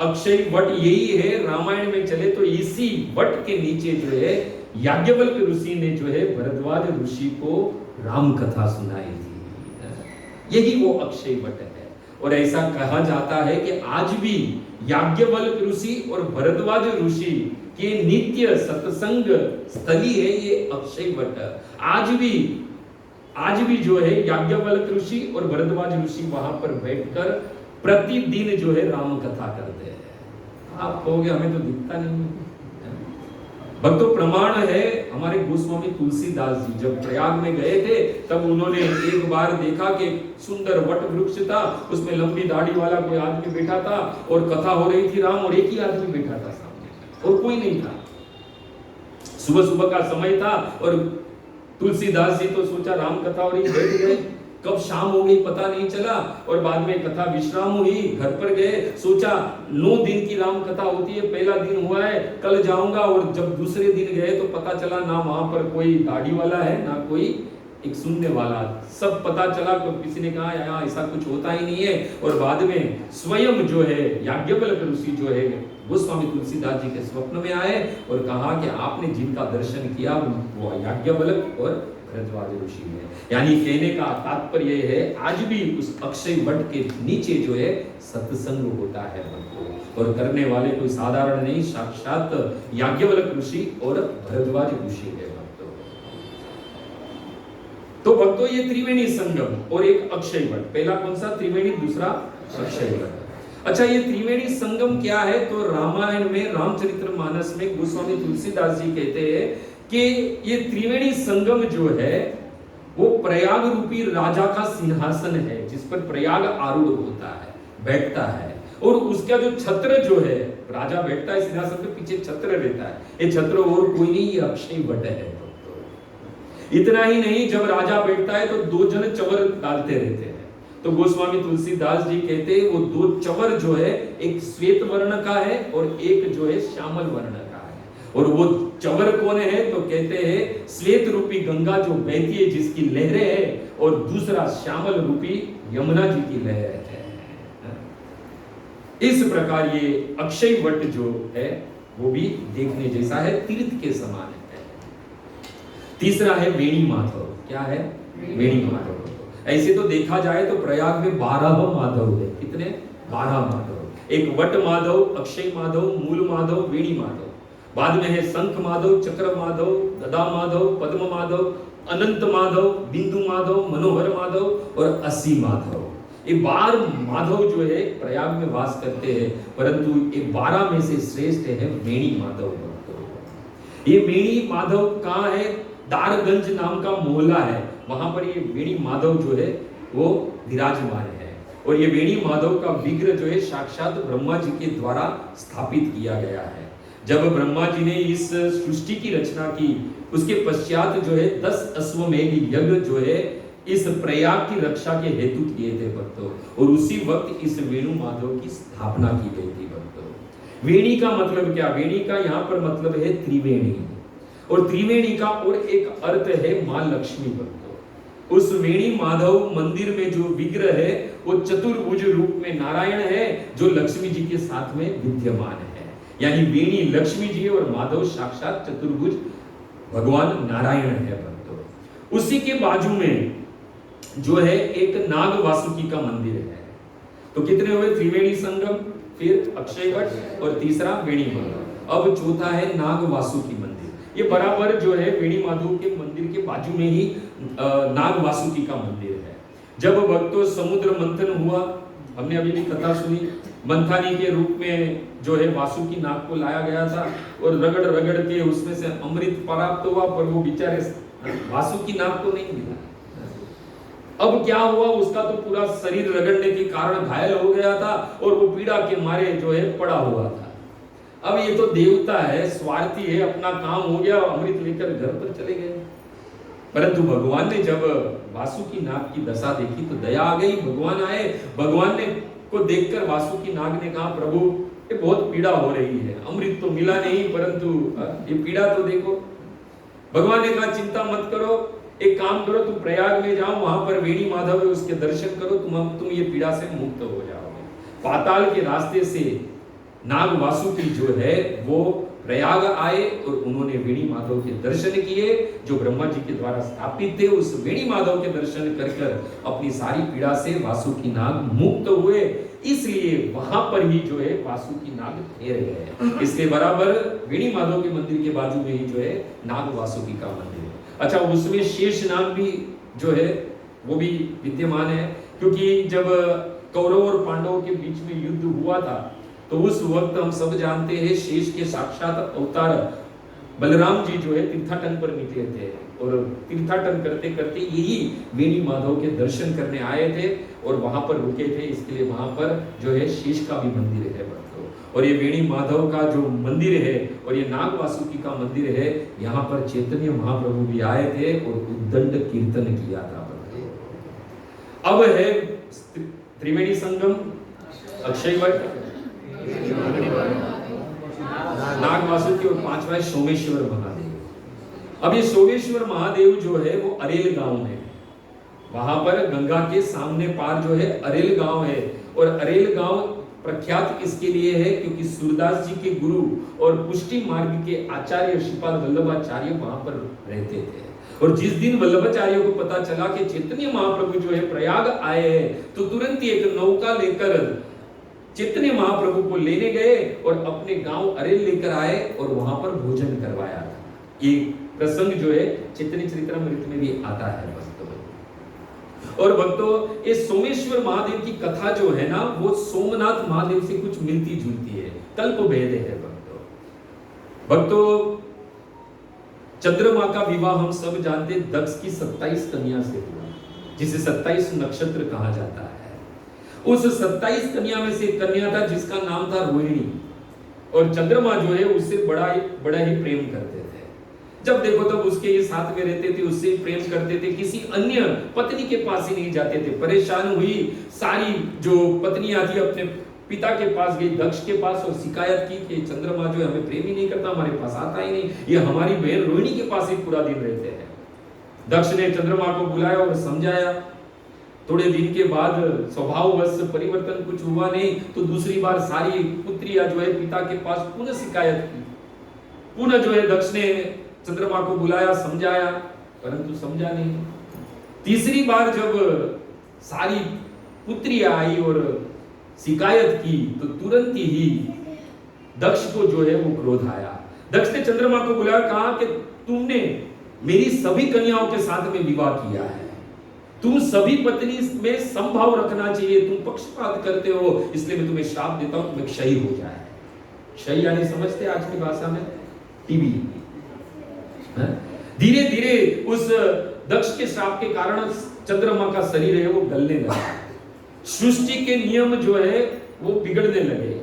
अक्षय वट यही है, रामायण में चले तो इसी वट के नीचे जो है याज्ञवल्क्य ऋषि ने जो है भरद्वाज ऋषि को राम कथा सुनाई थी। यही वो अक्षय वट है। और ऐसा कहा जाता है कि आज भी याज्ञवल्क्य ऋषि और भरद्वाज ऋषि के नित्य सत्संग स्थली है ये अक्षय वट। आज भी जो है याज्ञवल्क्य ऋषि और भरद्वाज ऋषि वहां पर बैठकर प्रतिदिन जो है राम कथा करते हैं। आप कहोगे हमें तो दिखता नहीं है। भक्तों प्रमाण है, हमारे गोस्वामी तुलसीदास जी जब प्रयाग में गए थे तब उन्होंने एक बार देखा कि सुंदर वट वृक्ष था, उसमें लंबी दाढ़ी वाला कोई आदमी बैठा था और कथा हो रही थी राम, और एक ही आदमी बैठा था सामने और कोई नहीं था। सुबह सुबह का समय था और तुलसीदास जी तो सोचा राम कथा हो रही, बैठ गए। कब शाम हो गई पता नहीं चला, और बाद में कथा विश्राम हुई, घर पर गए, सोचा 9 दिन की राम कथा होती है, पहला दिन हुआ है, कल जाऊंगा। और जब दूसरे दिन गए तो पता चला ना वहां पर कोई दाढ़ी वाला है ना कोई एक सुनने वाला। सब पता चला तो किसी ने कहा यहाँ ऐसा कुछ होता ही नहीं है। और बाद में स्वयं जो है याज्ञवल्क्य ऋषि जो है गोस्वामी तुलसीदास जी के स्वप्न में आए और कहा कि आपने जिनका दर्शन किया वो याज्ञवल्क्य और भरद्वाज ऋषि है। यानी कहने का तात्पर्य यह है, आज भी उस अक्षय वट के नीचे जो है सत्संग होता है भक्तों, और करने वाले कोई साधारण नहीं, साक्षात याज्ञवल्क्य ऋषि और भरद्वाज ऋषि है भक्तों। तो भक्तों ये त्रिवेणी संगम और एक अक्षय वट, पहला कौन सा? त्रिवेणी, दूसरा अक्षय वट। अच्छा ये त्रिवेणी संगम क्या है? तो रामायण में रामचरितमानस में गोस्वामी तुलसीदास जी कहते हैं कि ये त्रिवेणी संगम जो है वो प्रयाग रूपी राजा का सिंहासन है, जिस पर प्रयाग आरूढ़ होता है, बैठता है। और उसका जो छत्र जो है, राजा बैठता है सिंहासन पे, पीछे छत्र रहता है। ये छत्र और कोई नहीं, ये अक्षय वट है। इतना ही नहीं, जब राजा बैठता है तो 2 जन चवर डालते रहते हैं। तो गोस्वामी तुलसीदास जी कहते हैं वो 2 चवर जो है, एक श्वेत वर्ण का है और एक जो है श्यामल वर्ण का है। और वो चवर कौन है? तो कहते हैं श्वेत रूपी गंगा जो बहती है, जिसकी लहरें है, और दूसरा श्यामल रूपी यमुना जी की लहर है। इस प्रकार ये अक्षय वट जो है वो भी देखने जैसा है, तीर्थ के समान है। तीसरा है वेणी माधव। क्या है? वेणी माधव। ऐसे तो देखा जाए तो प्रयाग में 12 माधव है। कितने? 12 माधव। एक वट माधव, अक्षय माधव, मूल माधव, वेणी माधव। बाद में है शंख माधव, चक्र माधव, गदा माधव, पद्म माधव, अनंत माधव, बिंदु माधव, मनोहर माधव और 80 माधव। ये 12 माधव जो है प्रयाग में वास करते हैं, परंतु ये 12 में से श्रेष्ठ है वेणी माधव। ये वेणी माधव कहाँ है? दारगंज नाम का मोहल्ला है, वहां पर ये वेणी माधव जो है वो विराजमान है। और ये वेणी माधव का विग्रह जो है साक्षात ब्रह्मा जी के द्वारा स्थापित किया गया है। जब ब्रह्मा जी ने इस सृष्टि की रचना की, उसके पश्चात जो है 10 अश्वमेध यज्ञ जो है इस प्रयाग की रक्षा के हेतु किए थे भक्तों, और उसी वक्त इस वेणु माधव की स्थापना की गई थी भक्तों। वेणी का मतलब क्या? वेणी का यहाँ पर मतलब है त्रिवेणी, और त्रिवेणी का और एक अर्थ है मां लक्ष्मी भक्तों। उस वेणी माधव मंदिर में जो विग्रह है वो चतुर्भुज रूप में नारायण है, जो लक्ष्मी जी के साथ में विद्यमान है। यानी वेणी लक्ष्मी जी और माधव साक्षात चतुर्भुज भगवान नारायण है भक्तों। उसी के बाजू में जो है एक नाग वासुकी का मंदिर है। तो कितने हुए? त्रिवेणी संगम, फिर अक्षयवट और तीसरा वेणी माधव। अब चौथा है नाग वासुकी मंदिर। ये बराबर जो है वेणी माधव के मंदिर के बाजू में ही नाग वासुकी का मंदिर है। जब भक्तों समुद्र मंथन हुआ, हमने अभी भी कथा सुनी, मंथानी के रूप में जो है वासुकी नाग को लाया गया था और रगड़ रगड़ के उसमें से अमृत प्राप्त हुआ, पर वो बेचारे वासुकी नाग को नहीं मिला। अब क्या हुआ? उसका तो पूरा शरीर रगड़ने के कारण घायल हो गया था और वो पीड़ा के मारे जो है पड़ा हुआ था। अब ये तो देवता है, स्वार्थी है, अपना काम हो गया, अमृत लेकर घर पर चले गए। परंतु भगवान ने जब वासुकी नाग की दशा देखी तो दया आ गई। भगवान आए, भगवान ने को देखकर वासुकी नाग ने कहा, प्रभु ये बहुत पीड़ा हो रही है, अमृत तो मिला नहीं, परंतु ये पीड़ा तो देखो। भगवान ने कहा चिंता मत करो, एक काम करो, तुम प्रयाग में जाओ, वहां पर वेणी माधव है, उसके दर्शन करो, तुम ये पीड़ा से मुक्त हो जाओगे। पाताल के रास्ते से नाग वासुकी जो है वो प्रयाग आए और उन्होंने वेणी माधव के दर्शन किए, जो ब्रह्मा जी के द्वारा स्थापित थे। उस वेणी माधव के दर्शन कर अपनी सारी पीड़ा से वासुकी नाग मुक्त हुए, इसलिए वहां पर ही जो है वासुकी नाग ठहर गए। इसके बराबर वेणी माधव के मंदिर के बाजू में ही जो है नाग वासुकी का मंदिर है। अच्छा, उसमें शेष नाग भी जो है वो भी विद्यमान है, क्योंकि जब कौरव और पांडवों के बीच में युद्ध हुआ था तो उस वक्त हम सब जानते हैं शेष के साक्षात अवतार बलराम जी जो है तीर्थाटन पर निकले थे, और तीर्थाटन करते करते यही वेणी माधव के दर्शन करने आए थे और वहां पर रुके थे। इसके लिए वहां पर जो है शेष का भी मंदिर है भक्तों। और ये वेणी माधव का जो मंदिर है और ये नाग वासुकी का मंदिर है, यहाँ पर चैतन्य महाप्रभु भी आए थे और उद्दंड कीर्तन किया था भक्तों। अब है त्रिवेणी संगम, अक्षयवट, नाग वासुकी और पांचवा है सोमेश्वर महादेव। अब ये सोमेश्वर महादेव जो है वो अरेल गांव में, वहां पर गंगा के सामने पार जो है अरेल गांव है। और अरेल गांव प्रख्यात इसके लिए है क्योंकि सूरदास जी के गुरु और पुष्टि मार्ग के आचार्य श्रीपाद वल्लभाचार्य वहां पर रहते थे। और जिस दिन वल्लभाचार्य को पता चला कि चैतन्य महाप्रभु जो है प्रयाग आए हैं, तो तुरंत ही एक नौका लेकर चैतन्य महाप्रभु को लेने गए और अपने गांव अरेल लेकर आए और वहां पर भोजन करवाया था। ये प्रसंग जो है चैतन्य चरितमृत में भी आता है भक्तों। और भक्तों, ये सोमेश्वर महादेव की कथा जो है ना, वो सोमनाथ महादेव से कुछ मिलती जुलती है, कल्प भेद है भक्तों। चंद्रमा का विवाह हम सब जानते हैं दक्ष की 27 कन्या से हुआ, जिसे 27 नक्षत्र कहा जाता है। उस 27 कन्या में से एक कन्या था जिसका नाम था रोहिणी, और चंद्रमा जो है उससे बड़ा ही प्रेम करते थे। जब देखो तब उसके ही साथ में रहते थे, उससे प्रेम करते थे, किसी अन्य पत्नी के पास ही नहीं जाते थे। परेशान हुई सारी जो पत्नियां थी अपने पिता के पास गई, दक्ष के पास, और शिकायत की कि चंद्रमा जो है हमें प्रेम ही नहीं करता, हमारे पास आता ही नहीं, ये हमारी बहन रोहिणी के पास ही पूरा दिन रहते हैं। दक्ष ने चंद्रमा को बुलाया और समझाया। थोड़े दिन के बाद स्वभाववश परिवर्तन कुछ हुआ नहीं, तो दूसरी बार सारी पुत्रियां जो है पिता के पास पुनः शिकायत की। पुनः जो है दक्ष ने चंद्रमा को बुलाया, समझाया, परंतु समझा नहीं। तीसरी बार जब सारी पुत्रियां आई और शिकायत की, तो तुरंत ही दक्ष को जो है वो क्रोध आया। दक्ष ने चंद्रमा को बुलाया, कहा कि तुमने मेरी सभी कन्याओं के साथ में विवाह किया है, तुम सभी पत्नी में संभाव रखना चाहिए, तुम पक्षपात करते हो, इसलिए मैं तुम्हें श्राप देता हूं, तुम्हें क्षय हो जाए। क्षय यानी समझते आज की भाषा में टीबी। धीरे धीरे उस दक्ष के श्राप के कारण चंद्रमा का शरीर है वो गलने लगा, सृष्टि के नियम जो है वो बिगड़ने लगे।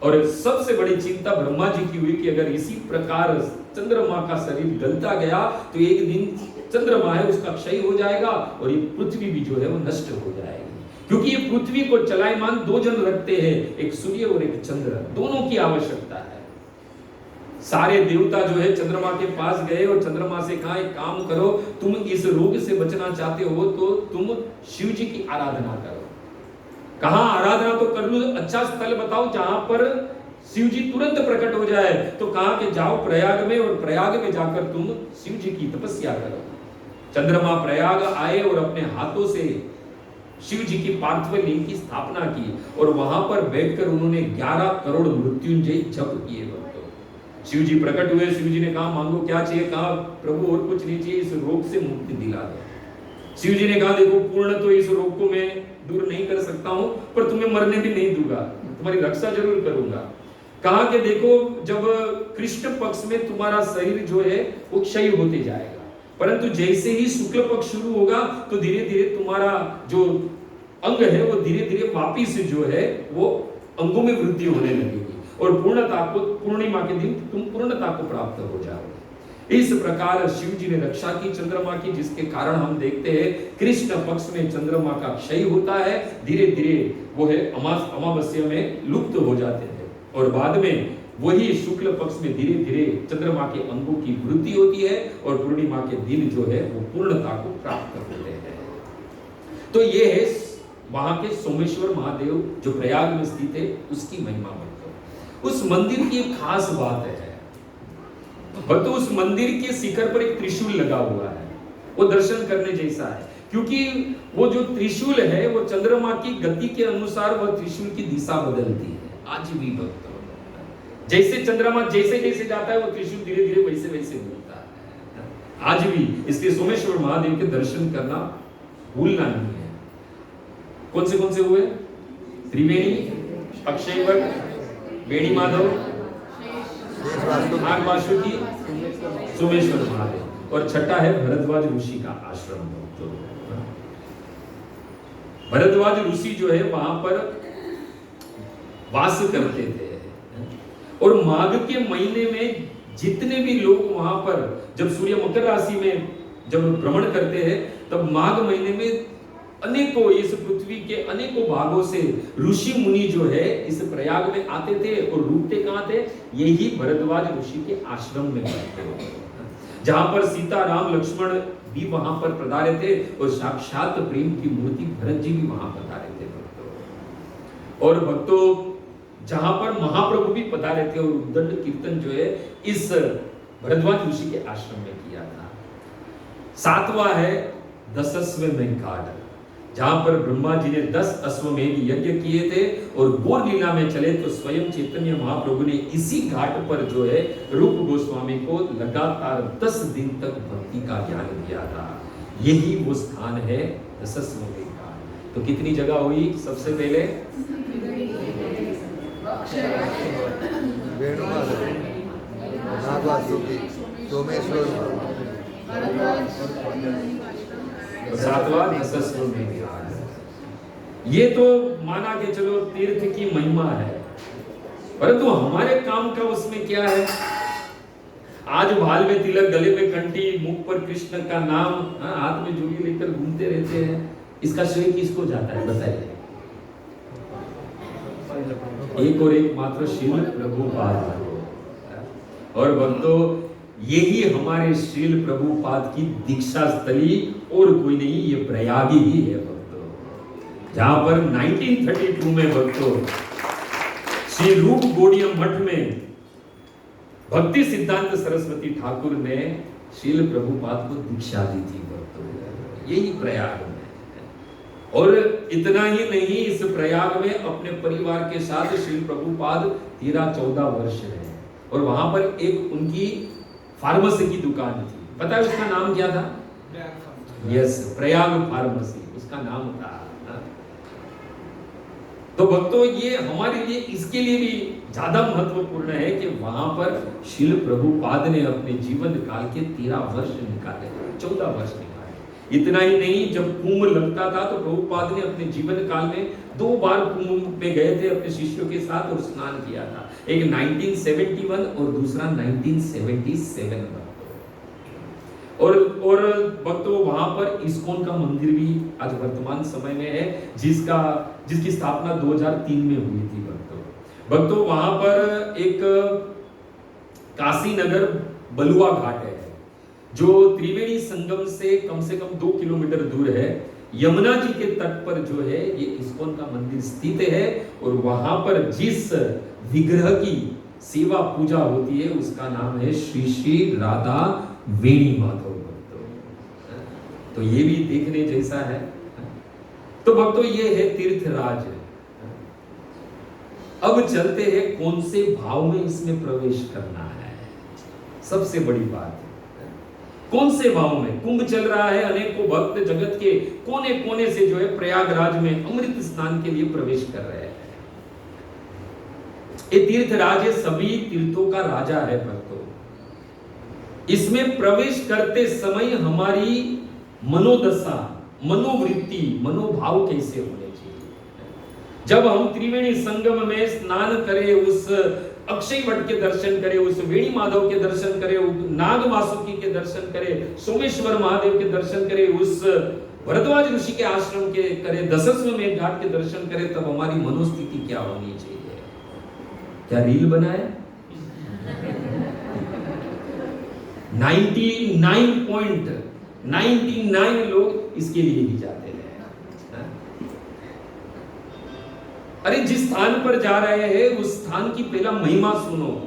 और सबसे बड़ी चिंता ब्रह्मा जी की हुई कि अगर इसी प्रकार चंद्रमा का शरीर गलता गया तो एक दिन चंद्रमा है उसका क्षय हो जाएगा और ये पृथ्वी भी जो है वो नष्ट हो जाएगी, क्योंकि ये पृथ्वी को चलायमान दो जन रखते हैं, एक सूर्य और एक चंद्र, दोनों की आवश्यकता है। सारे देवता जो है चंद्रमा के पास गए और चंद्रमा से कहा, एक काम करो, तुम इस रोग से बचना चाहते हो तो तुम शिव जी की आराधना करो। कहा आराधना तो कर लो, अच्छा स्थल बताओ जहां पर शिव जी तुरंत प्रकट हो जाए। तो कहा कि जाओ प्रयाग में, और प्रयाग में जाकर तुम शिव जी की तपस्या करो। चंद्रमा प्रयाग आए और अपने हाथों से शिव जी की पार्थिव लिंग की स्थापना की, और वहां पर बैठकर उन्होंने 11 करोड़ मृत्युंजय जप किए। शिव जी प्रकट हुए, शिव जी ने कहा मांगो क्या चाहिए? कहा प्रभु और कुछ नहीं चाहिए, इस रोग से मुक्ति दिला दो। शिव जी ने कहा देखो पूर्ण तो इस रोग को मैं दूर नहीं कर सकता हूं, पर तुम्हें मरने भी नहीं दूंगा, तुम्हारी रक्षा जरूर करूंगा। कहा कि देखो जब कृष्ण पक्ष में तुम्हारा शरीर जो है वो क्षय होते जाएगा, परंतु जैसे ही शुक्ल पक्ष शुरू होगा तो धीरे धीरे तुम्हारा जो अंग है वो धीरे धीरे वापिस जो है वो अंगों में वृद्धि होने लगेगी, और पूर्णता को पूर्णिमा के दिन तुम पूर्णता को प्राप्त हो जाओगे। इस प्रकार शिव जी ने रक्षा की चंद्रमा की, जिसके कारण हम देखते हैं कृष्ण पक्ष में चंद्रमा का क्षय होता है, धीरे धीरे वो है अमावस्या में लुप्त हो जाते हैं, और बाद में वही शुक्ल पक्ष में धीरे धीरे चंद्रमा के अंगों की वृद्धि होती है, और पूर्णिमा के दिन जो है वो पूर्णता को प्राप्त होते हैं। तो ये है वहां के सोमेश्वर महादेव जो प्रयाग में स्थित है उसकी महिमा। भक्तों उस मंदिर की एक खास बात है भक्तों, उस मंदिर के शिखर पर एक त्रिशूल लगा हुआ है, वो दर्शन करने जैसा है, क्योंकि वो जो त्रिशूल है वो चंद्रमा की गति के अनुसार वह त्रिशूल की दिशा बदलती है। आज भी भक्तों जैसे चंद्रमा जैसे जैसे जाता है वो त्रिशूल धीरे धीरे वैसे वैसे घूमता है आज भी। इसलिए सोमेश्वर महादेव के दर्शन करना भूलना नहीं है। कौन से हुए? त्रिवेणी, अक्षयवट, बेणी माधव, नाग वासुकी, सोमेश्वर महादेव, और छठा है भरद्वाज ऋषि का आश्रम। तो भरद्वाज ऋषि जो है वहां पर वास करते थे, और माघ के महीने में जितने भी लोग वहां पर जब सूर्य मकर राशि में जब भ्रमण करते हैं तब माघ महीने में अनेकों इस पृथ्वी के अनेकों भागों से ऋषि मुनि जो है इस प्रयाग में आते थे, और रुकते कहां थे? यही भरद्वाज ऋषि के आश्रम में बैठते थे, जहां पर सीता राम लक्ष्मण भी वहां पर पधारे थे, और साक्षात प्रेम की मूर्ति भरत जी भी वहां पधारे थे भक्तों। और भक्तों जहां पर महाप्रभु भी पधारे थे, और उद्दंड कीर्तन जो है इस भरद्वाज ऋषि के आश्रम में किया था। सातवां है दशस्वमेध घाट, जहां पर ब्रह्मा जी ने 10 अश्वमेध यज्ञ किए थे, और गौर लीला में चले तो स्वयं चैतन्य महाप्रभु ने इसी घाट पर जो है रूप गोस्वामी को लगातार 10 दिन तक भक्ति का ज्ञान दिया था। यही वो स्थान है दशस्वमेध घाट। तो कितनी जगह हुई? सबसे पहले सोमेश्वर, सातवां दशस्वमेध घाट। ये तो माना के चलो तीर्थ की महिमा है, परंतु हमारे काम का उसमें क्या है? आज भाल में तिलक, गले में कंठी, मुख पर कृष्ण का नाम, हाथ में जोड़ी लेकर घूमते रहते हैं, इसका श्रेय किसको जाता है बताइए? एक और एक मात्र श्रील प्रभुपाद। और भक्तों, यही हमारे श्रील प्रभुपाद की दीक्षा स्थली और कोई नहीं, ये प्रयाग ही है भक्तों, जहां पर 1932 में भक्तों श्री रूप गौड़ीय मठ में भक्ति सिद्धांत सरस्वती ठाकुर ने श्रील प्रभुपाद को दीक्षा दी थी भक्तों, यही प्रयाग में। और इतना ही नहीं, इस प्रयाग में अपने परिवार के साथ श्रील प्रभुपाद 13-14 वर्ष रहे, और वहां पर एक उनकी फार्मेसी की दुकान थी। पता है उसका नाम क्या था? यस, प्रयाग फार्मेसी उसका नाम था। तो भक्तों, ये हमारे लिए इसके लिए भी ज्यादा महत्वपूर्ण है कि वहां पर श्रील प्रभुपाद ने अपने जीवन काल के 13 वर्ष निकाले, 14 वर्ष निकाले। इतना ही नहीं, जब कुंभ लगता था तो प्रभुपाद ने अपने जीवन काल में 2 बार कुंभ में गए थे अपने शिष्यों के साथ और स्नान किया था, एक 1971 और दूसरा 1977 में। और भक्तों, वहां पर इस्कॉन का मंदिर भी आज वर्तमान समय में है, जिसकी स्थापना 2003 में हुई थी भक्तों। वहां पर एक काशी नगर बलुआ घाट है, जो त्रिवेणी संगम से कम 2 किलोमीटर दूर है। यमुना जी के तट पर जो है ये इस्कॉन का मंदिर स्थित है, और वहां पर जिस विग्रह की सेवा पूजा होती है उसका नाम है श्री श्री राधा वेणी माधव भक्तों। तो ये भी देखने जैसा है। तो भक्तों, ये है तीर्थराज। अब चलते हैं कौन से भाव में इसमें प्रवेश करना है, सबसे बड़ी बात है कौन से भाव में। कुंभ चल रहा है, अनेकों भक्त जगत के कोने कोने से जो है प्रयागराज में अमृत स्नान के लिए प्रवेश कर रहे हैं। ये तीर्थराज है, सभी तीर्थों का राजा है भक्तों। इसमें प्रवेश करते समय हमारी मनोदशा, मनोवृत्ति, मनोभाव कैसे होने चाहिए। जब हम त्रिवेणी संगम में स्नान करें, उस अक्षय वट के दर्शन करें, उस वेणी माधव के दर्शन करें, नाग वासुकी के दर्शन करें, सोमेश्वर महादेव के दर्शन करें, उस भरद्वाज ऋषि के आश्रम के करें, दशाश्वमेध घाट के दर्शन करें, तब हमारी मनोस्थिति क्या होनी चाहिए। क्या रील बनाए? 99.99 लोग इसके लिए ही जाते हैं। अरे जिस स्थान पर जा रहे हैं उस स्थान की पहला महिमा सुनो,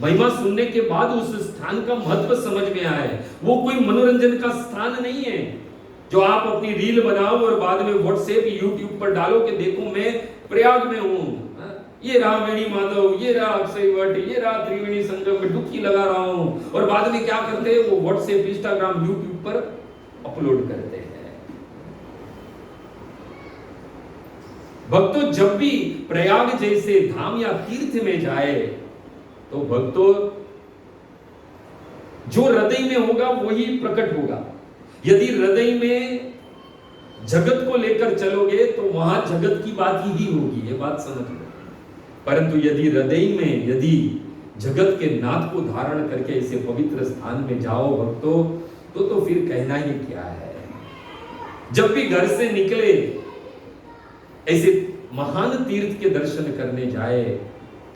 महिमा सुनने के बाद उस स्थान का महत्व समझ में आए। वो कोई मनोरंजन का स्थान नहीं है जो आप अपनी रील बनाओ और बाद में व्हाट्सएप यूट्यूब पर डालो कि देखो मैं प्रयाग में हूं, ये रहा वेणी माधव, ये रहा अक्षय वट, ये रहा त्रिवेणी संगम में डुबकी लगा रहा हूं, और बाद में क्या करते हैं वो व्हाट्सएप, इंस्टाग्राम, यूट्यूब पर अपलोड करते हैं। भक्तों, जब भी प्रयाग जैसे धाम या तीर्थ में जाए तो भक्तों जो हृदय में होगा वही प्रकट होगा। यदि हृदय में जगत को लेकर चलोगे तो वहां जगत की बात ही होगी, ये बात समझ लो। परंतु यदि हृदय में यदि जगत के नाथ को धारण करके ऐसे पवित्र स्थान में जाओ भक्तों, तो फिर कहना ही क्या है। जब भी घर से निकले ऐसे महान तीर्थ के दर्शन करने जाए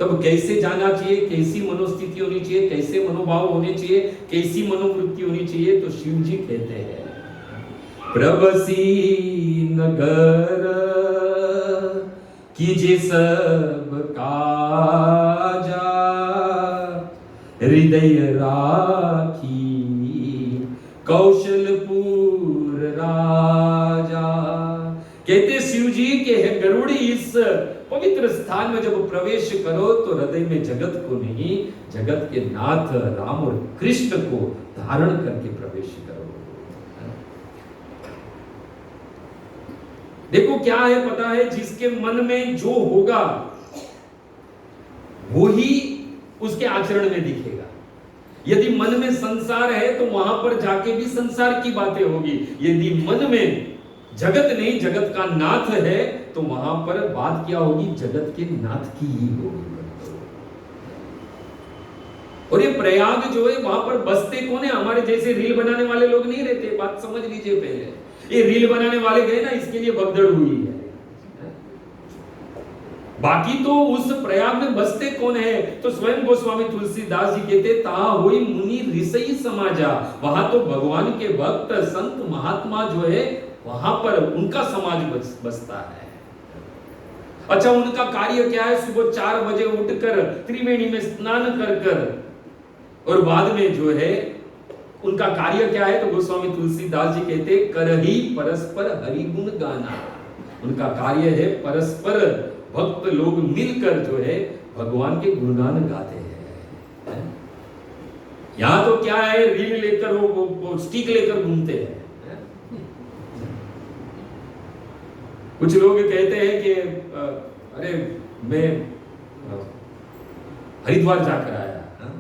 तब कैसे जाना चाहिए, कैसी मनोस्थिति होनी चाहिए, कैसे मनोभाव होने चाहिए, कैसी मनोवृत्ति होनी चाहिए। तो शिव जी कहते हैं, प्रभसी नगर कीजे सब काजा, हृदय राखी कौशलपुर राजा। कहते शिव जी के है गरुड़ी, इस पवित्र स्थान में जब प्रवेश करो तो हृदय में जगत को नहीं, जगत के नाथ राम और कृष्ण को धारण करके प्रवेश करो। देखो क्या है पता है, जिसके मन में जो होगा वो ही उसके आचरण में दिखेगा। यदि मन में संसार है तो वहां पर जाके भी संसार की बातें होगी। यदि मन में जगत नहीं, जगत का नाथ है, तो वहां पर बात क्या होगी, जगत के नाथ की ही होगी। और ये प्रयाग जो है वहां पर बसते कौन है, हमारे जैसे रील बनाने वाले लोग नहीं रहते, बात समझ लीजिए पहले। ये रील बनाने वाले गए ना, इसके लिए भगदड़ हुई है। बाकी तो उस प्रयाग में बसते कौन है? तो स्वयं गोस्वामी तुलसीदास जी कहते ता होई मुनि ऋषि समाजा, वहां तो भगवान के भक्त संत महात्मा जो है वहां पर उनका समाज बसता है। अच्छा, उनका कार्य क्या है? सुबह 4 बजे उठकर त्रिवेणी में स्नान कर और बाद में जो है उनका कार्य क्या है? तो गोस्वामी तुलसीदास जी कहते करही परस्पर हरि गुण गाना। उनका कार्य है परस्पर भक्त लोग मिलकर जो है भगवान के गुणगान गाते हैं। यहां तो क्या है, रील लेकर वो स्टिक लेकर घूमते हैं। कुछ लोग कहते हैं कि अरे मैं हरिद्वार जाकर आया।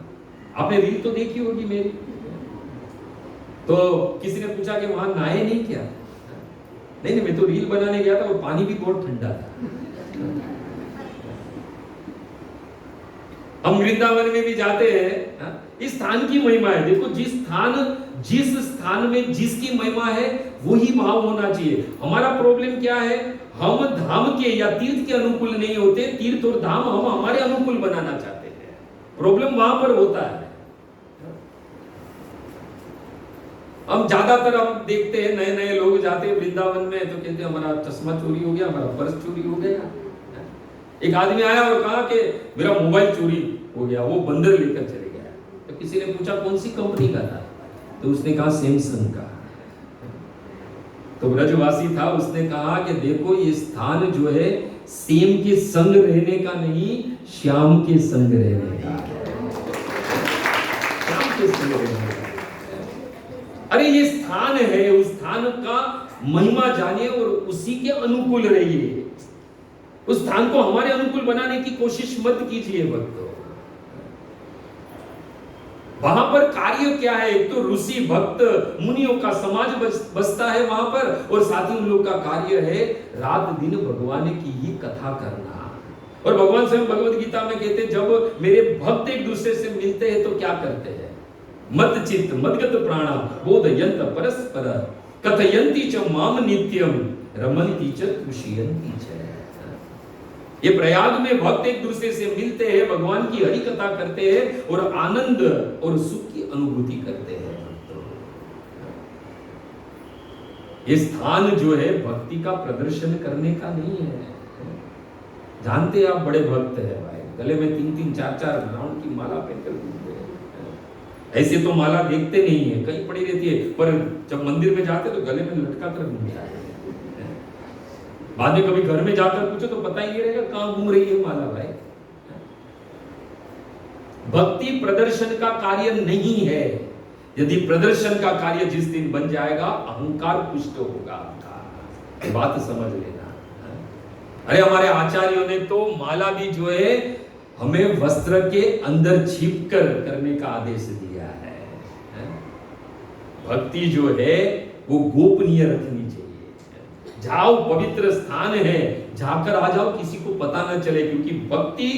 आपने रील तो देखी होगी मेरी। तो किसी ने पूछा कि वहां नहाए नहीं क्या? नहीं, मैं तो रील बनाने गया था और पानी भी बहुत ठंडा था। हम वृंदावन में भी जाते हैं, इस स्थान की महिमा है। देखो, जिस स्थान में जिसकी महिमा है वही भाव होना चाहिए। हमारा प्रॉब्लम क्या है? हम धाम के या तीर्थ के अनुकूल नहीं होते, तीर्थ और धाम हम हमारे अनुकूल बनाना चाहते हैं। प्रॉब्लम वहां पर होता है। हम ज्यादातर हम देखते हैं नए लोग जाते हैं वृंदावन में तो कहते हैं हमारा चश्मा चोरी हो गया, हमारा पर्स चोरी हो गया। एक आदमी आया और कहा कि मेरा मोबाइल चोरी हो गया, वो बंदर लेकर चले गया। तो किसी ने पूछा कौन सी कंपनी का था? तो उसने कहा सैमसंग का। तो ब्रजवासी था, उसने कहा कि देखो ये स्थान जो है सेम के संग रहने का नहीं, श्याम के संग रहने का। श्याम के संग रहने का। अरे ये स्थान है, उस स्थान का महिमा जानिए और उसी के अनुकूल रहिए। उस स्थान को हमारे अनुकूल बनाने की कोशिश मत कीजिए भक्तों। वहां पर कार्य क्या है? एक तो ऋषि भक्त मुनियों का समाज बसता है वहां पर, और साथ ही उन लोग का कार्य है रात दिन भगवान की ही कथा करना। और भगवान स्वयं भगवद गीता में कहते जब मेरे भक्त एक दूसरे से मिलते हैं तो क्या करते हैं? मत चित्त मदगत प्राणा बोधयंत परस्पर कथयंती च माम नित्यम रमन्ति च तुष्यन्ति च। ये प्रयाग में भक्त एक दूसरे से मिलते हैं, भगवान की हरि कथा करते हैं और आनंद और सुख की अनुभूति करते हैं। ये स्थान जो है भक्ति का प्रदर्शन करने का नहीं है। जानते हैं आप बड़े भक्त हैं भाई, गले में 3-3, 4-4 राउंड की माला पहनकर घूमते हैं। ऐसे तो माला देखते नहीं है, कहीं पड़ी रहती है, पर जब मंदिर में जाते तो गले में लटका कर घूमता है। बाद में कभी घर में जाकर पूछो तो पता ही नहीं रहेगा कहां घूम रही है माला भाई। भक्ति प्रदर्शन का कार्य नहीं है। यदि प्रदर्शन का कार्य जिस दिन बन जाएगा अहंकार पुष्ट होगा आपका। बात समझ लेना। अरे हमारे आचार्यों ने तो माला भी जो है हमें वस्त्र के अंदर छिप कर करने का आदेश दिया है। भक्ति जो है वो गोपनीय रखनी चाहिए। जाओ, पवित्र स्थान है, जाकर आ जाओ, किसी को पता ना चले, क्योंकि भक्ति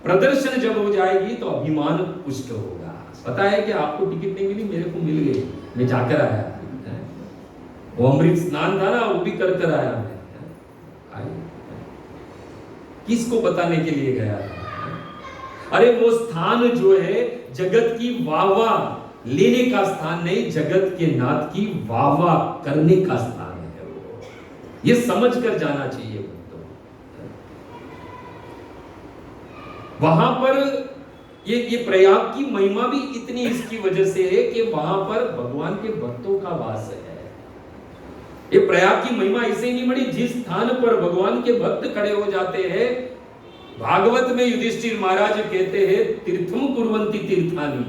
प्रदर्शन जब हो जाएगी तो अभिमान पुष्ट होगा। पता है कि आपको टिकट नहीं मिली, मेरे को मिल गई, मैं जाकर आया। वो अमृत स्नान था ना, वो भी कर आया मैं। किसको बताने के लिए गया था? अरे वो स्थान जो है जगत की वाहवाह लेने का स्थान नहीं, जगत के नाथ की वाहवाह करने का स्थान है। ये समझ कर जाना चाहिए भक्तों। वहां पर ये प्रयाग की महिमा भी इतनी इसकी वजह से है कि वहां पर भगवान के भक्तों का वास है। ये प्रयाग की महिमा इससे नहीं बढ़ी, जिस स्थान पर भगवान के भक्त खड़े हो जाते हैं, भागवत में युधिष्ठिर महाराज कहते हैं तीर्थम कुर्वन्ति तीर्थानि।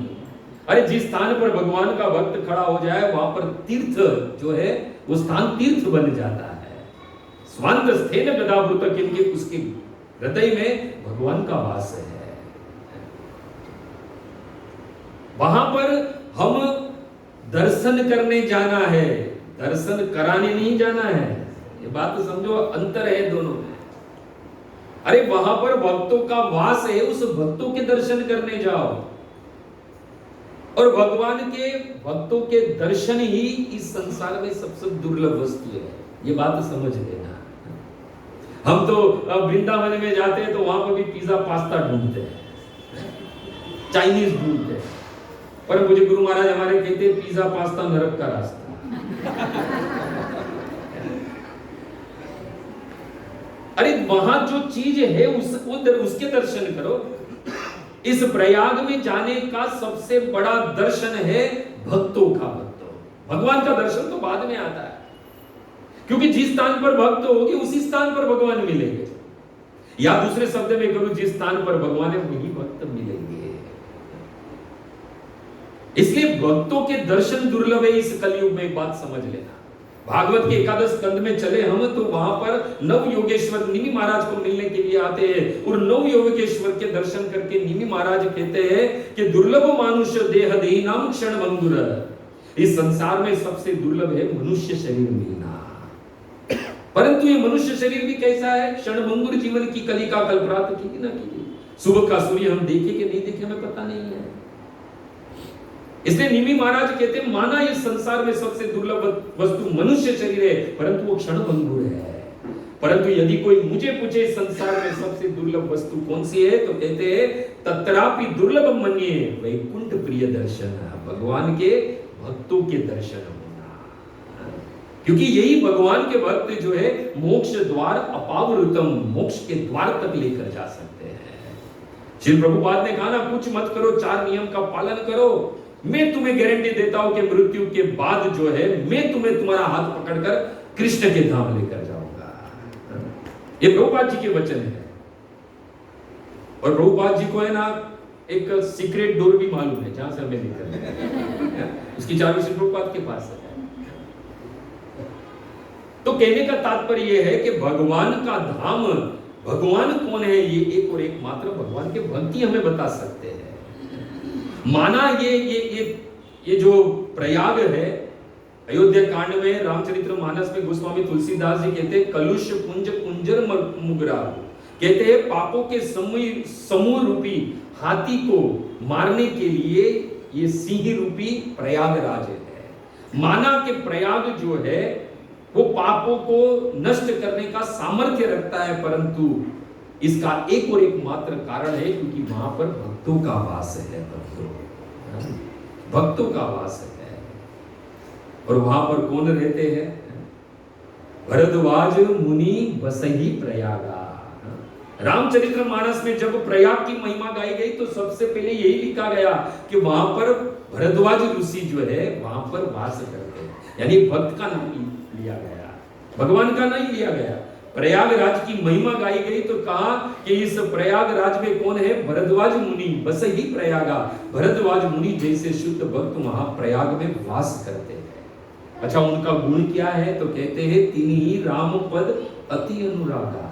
अरे जिस स्थान पर भगवान का भक्त खड़ा हो जाए वहां पर तीर्थ जो है वो स्थान तीर्थ बन जाता है। स्वांत स्थेन गदावृत, क्योंकि उसके हृदय में भगवान का वास है। वहां पर हम दर्शन करने जाना है, दर्शन कराने नहीं जाना है। ये बात समझो, अंतर है दोनों में। अरे वहां पर भक्तों का वास है, उस भक्तों के दर्शन करने जाओ। और भगवान के भक्तों के दर्शन ही इस संसार में सबसे दुर्लभ वस्तु है। ये बात समझ लेना। हम तो वृंदावन में जाते हैं तो वहां पर भी पिज्जा पास्ता ढूंढते हैं, चाइनीज ढूंढते हैं, पर मुझे गुरु महाराज हमारे कहते हैं पिज्जा पास्ता नरक का रास्ता। अरे वहां जो चीज है उसके दर्शन करो। इस प्रयाग में जाने का सबसे बड़ा दर्शन है भक्तों का। भगवान का दर्शन तो बाद में आता है, क्योंकि जिस स्थान पर भक्त होगी उसी स्थान पर भगवान मिलेंगे, या दूसरे शब्द में करूं, जिस स्थान पर भगवान है वही भक्त मिलेंगे। इसलिए भक्तों के दर्शन दुर्लभ है इस कलयुग में। एक बात समझ लेना, भागवत के एकादश स्कंद में चले हम तो वहां पर नव योगेश्वर निमि महाराज को मिलने के लिए आते हैं, और नव योगेश्वर के दर्शन करके निमि महाराज कहते हैं कि दुर्लभ मानुष्य देह देहिनाम क्षण भंगुर। इस संसार में सबसे दुर्लभ है मनुष्य शरीर मिलना, परंतु ये मनुष्य शरीर भी कैसा है? क्षण भंगुर जीवन की कलिका कल्परात की ना की। सुबह का सूर्य हम देखे कि नहीं देखे हमें पता नहीं है। इसलिए निमि महाराज कहते हैं माना इस संसार में सबसे दुर्लभ वस्तु मनुष्य शरीर है, परंतु वो क्षण भंगुर है। परंतु यदि कोई मुझे पूछे संसार में सबसे दुर्लभ वस्तु कौन सी है, तो कहते हैं तत्रापि दुर्लभ मन्ये वैकुंठ प्रिय दर्शन, भगवान के भक्तों के दर्शन होना। क्योंकि यही भगवान के भक्त जो है मोक्ष द्वार अपावृतम, मोक्ष के द्वार तक लेकर जा सकते हैं। श्री प्रभुपाद ने कहा ना, कुछ मत करो, 4 नियम का पालन करो, मैं तुम्हें गारंटी देता हूं कि मृत्यु के बाद जो है मैं तुम्हें तुम्हारा हाथ पकड़कर कृष्ण के धाम लेकर जाऊंगा। ये प्रभुपाद जी के वचन है। और प्रभुपाद जी को है ना एक सीक्रेट डोर भी मालूम है जहां से हमें निकलना है, उसकी चाबी श्री प्रभुपाद के पास है। तो कहने का तात्पर्य यह है कि भगवान का धाम, भगवान कौन है, ये एक और एक मात्र भगवान के भक्ति हमें बता सकते हैं। माना ये जो प्रयाग है, अयोध्या कांड में रामचरितमानस में गोस्वामी तुलसीदास जी कहते हैं कलुष कुंज कुंजर मुगरा, कहते हैं पापों के समूह रूपी हाथी को मारने के लिए ये सिंह रूपी प्रयागराज है। माना कि प्रयाग जो है वो पापों को नष्ट करने का सामर्थ्य रखता है, परंतु इसका एक और एक मात्र कारण है क्योंकि वहां पर भक्तों का वास है। भक्तों का वास है। और वहां पर कौन रहते हैं? भरद्वाज मुनि बसही प्रयागा। रामचरितमानस में जब प्रयाग की महिमा गाई गई तो सबसे पहले यही लिखा गया कि वहां पर भरद्वाज ऋषि जो है वहां पर वास करते हैं, यानी भक्त का नाम लिया गया, भगवान का नहीं लिया गया। प्रयागराज की महिमा गाई गई तो कहा कि इस प्रयागराज में कौन है? भरद्वाज मुनि बस ही प्रयागा। भरद्वाज मुनि जैसे शुद्ध भक्त वहां प्रयाग में वास करते हैं। अच्छा, उनका गुण क्या है? तो कहते हैं तीन ही राम पद अति अनुरागा।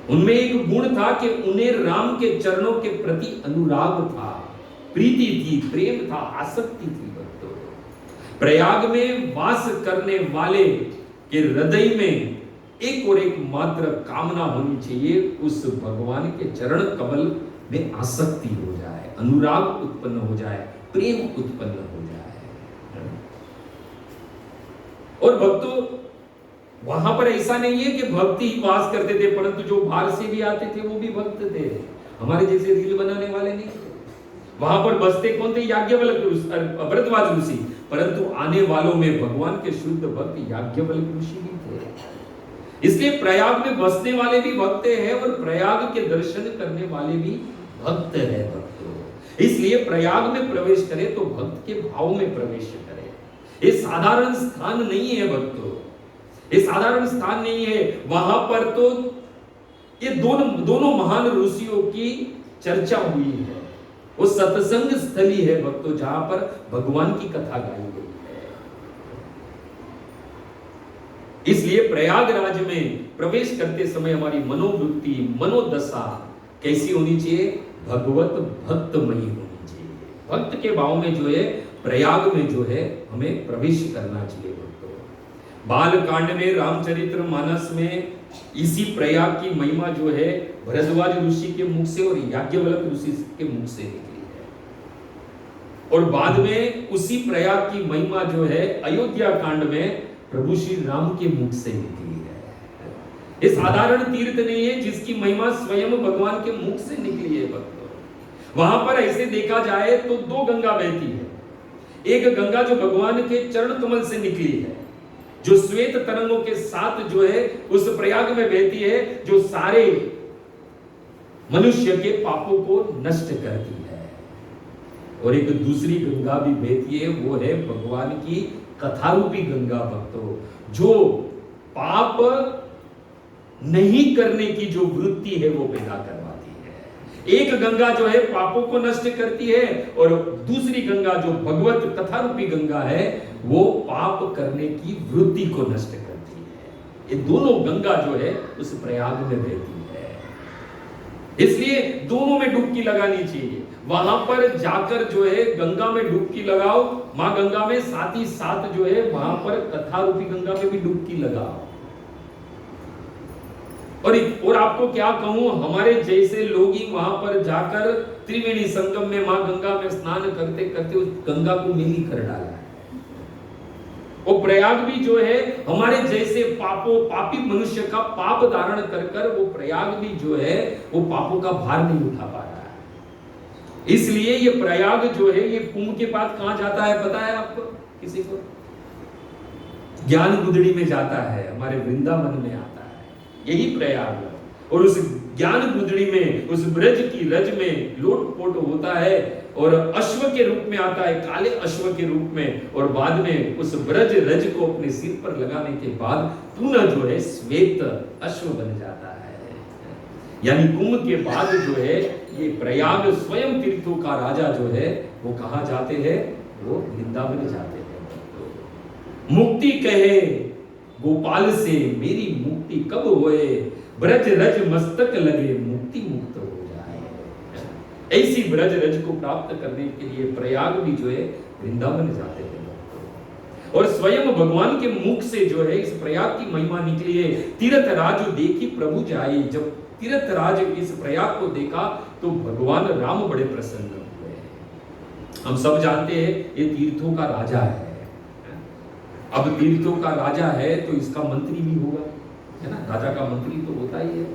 उनमें एक गुण था कि उन्हें राम के चरणों के प्रति अनुराग था, प्रीति थी, प्रेम था, आसक्ति थी। भक्तों, प्रयाग में वास करने वाले के हृदय में एक और एक मात्र कामना होनी चाहिए, उस भगवान के चरण कमल में आसक्ति हो जाए, अनुराग उत्पन्न हो जाए, प्रेम उत्पन्न हो जाए। और भक्तों, वहां पर ऐसा नहीं है कि भक्ति ही वास करते थे, परंतु जो बाहर से भी आते थे वो भी भक्त थे, हमारे जैसे रील बनाने वाले नहीं थे। वहां पर बसते कौन थे? याज्ञवल्क्य भरद्वाज ऋषि, परंतु आने वालों में भगवान के शुद्ध भक्त याज्ञवल्क्य ऋषि भी थे। इसलिए प्रयाग में बसने वाले भी भक्त हैं और प्रयाग के दर्शन करने वाले भी भक्त हैं। भक्तों, इसलिए प्रयाग में प्रवेश करें तो भक्त के भाव में प्रवेश करें। ये साधारण स्थान नहीं है भक्तों, ये साधारण स्थान नहीं है। वहां पर तो ये दोनों महान ऋषियों की चर्चा हुई है, वो सत्संग स्थली है भक्तों, जहां पर भगवान की कथा गाई गई है। इसलिए प्रयागराज में प्रवेश करते समय हमारी मनोवृत्ति, मनोदशा कैसी होनी चाहिए? भगवत भक्तमयी होनी चाहिए। भक्त के भाव में जो है प्रयाग में जो है हमें प्रवेश करना चाहिए। भक्तों, बाल कांड में रामचरितमानस में इसी प्रयाग की महिमा जो है भरद्वाज ऋषि के मुख से और याज्ञवल्क्य ऋषि के मुख से निकली है, और बाद में उसी प्रयाग की महिमा जो है अयोध्या कांड में प्रभु श्री राम के मुख से निकली है। ये साधारण तीर्थ नहीं है जिसकी महिमा स्वयं भगवान के मुख से निकली है भक्तों। वहां पर ऐसे देखा जाए तो दो गंगा बहती है। एक गंगा जो भगवान के चरण कमल से निकली है, जो श्वेत तरंगों के साथ जो है उस प्रयाग में बहती है, जो सारे मनुष्य के पापों को नष्ट करती है। और एक दूसरी गंगा भी बहती है, वो है भगवान की कथा रूपी गंगा भक्तों, जो पाप नहीं करने की जो वृत्ति है वो पैदा करवाती है। एक गंगा जो है पापों को नष्ट करती है, और दूसरी गंगा जो भगवत कथा रूपी गंगा है वो पाप करने की वृत्ति को नष्ट करती है। ये दोनों गंगा जो है उस प्रयाग में बहती है, इसलिए दोनों में डुबकी लगानी चाहिए। वहां पर जाकर जो है गंगा में डुबकी लगाओ, मां गंगा में, साथ ही साथ जो है वहां पर कथा रूपी गंगा में भी डुबकी लगाओ। और आपको क्या कहूं, हमारे जैसे लोग ही वहां पर जाकर त्रिवेणी संगम में मां गंगा में स्नान करते करते उस गंगा को नीली कर डाला है। वो प्रयाग भी जो है हमारे जैसे पापी मनुष्य का पाप धारण कर कर वो प्रयाग भी जो है वो पापों का भार नहीं उठा पा रहा है। इसलिए ये प्रयाग जो है ये कुंभ के बाद कहां जाता है पता है आपको? किसी को? ज्ञान गुदड़ी में जाता है, हमारे वृंदावन में आता है यही प्रयाग। और उस ज्ञान गुदड़ी में, उस ब्रज की रज में लोटपोट होता है और अश्व के रूप में आता है, काले अश्व के रूप में, और बाद में उस ब्रज रज को अपने सिर पर लगाने के बाद पुनः जो है श्वेत अश्व बन जाता है। यानी कुंभ के बाद जो है ये प्रयाग स्वयं तीर्थों का राजा जो है वो कहां जाते हैं? वो वृंदावन जाते हैं। मुक्ति कहे गोपाल से मेरी मुक्ति कब होए, ब्रज रज मस्तक लगे मुक्ति मुक्त हो जाए। ऐसी ब्रज रज को प्राप्त करने के लिए प्रयाग भी जो है वृंदावन जाते हैं। और स्वयं भगवान के मुख से जो है इस प्रयाग की महिमा निकली है। तीर्थ राज देखी प्रभु जाए, जब तीर्थ राज इस प्रयाग को देखा तो भगवान राम बड़े प्रसन्न हुए। हम सब जानते हैं ये तीर्थों का राजा है। अब तीर्थों का राजा है तो इसका मंत्री भी होगा, है ना? राजा का मंत्री तो होता ही है।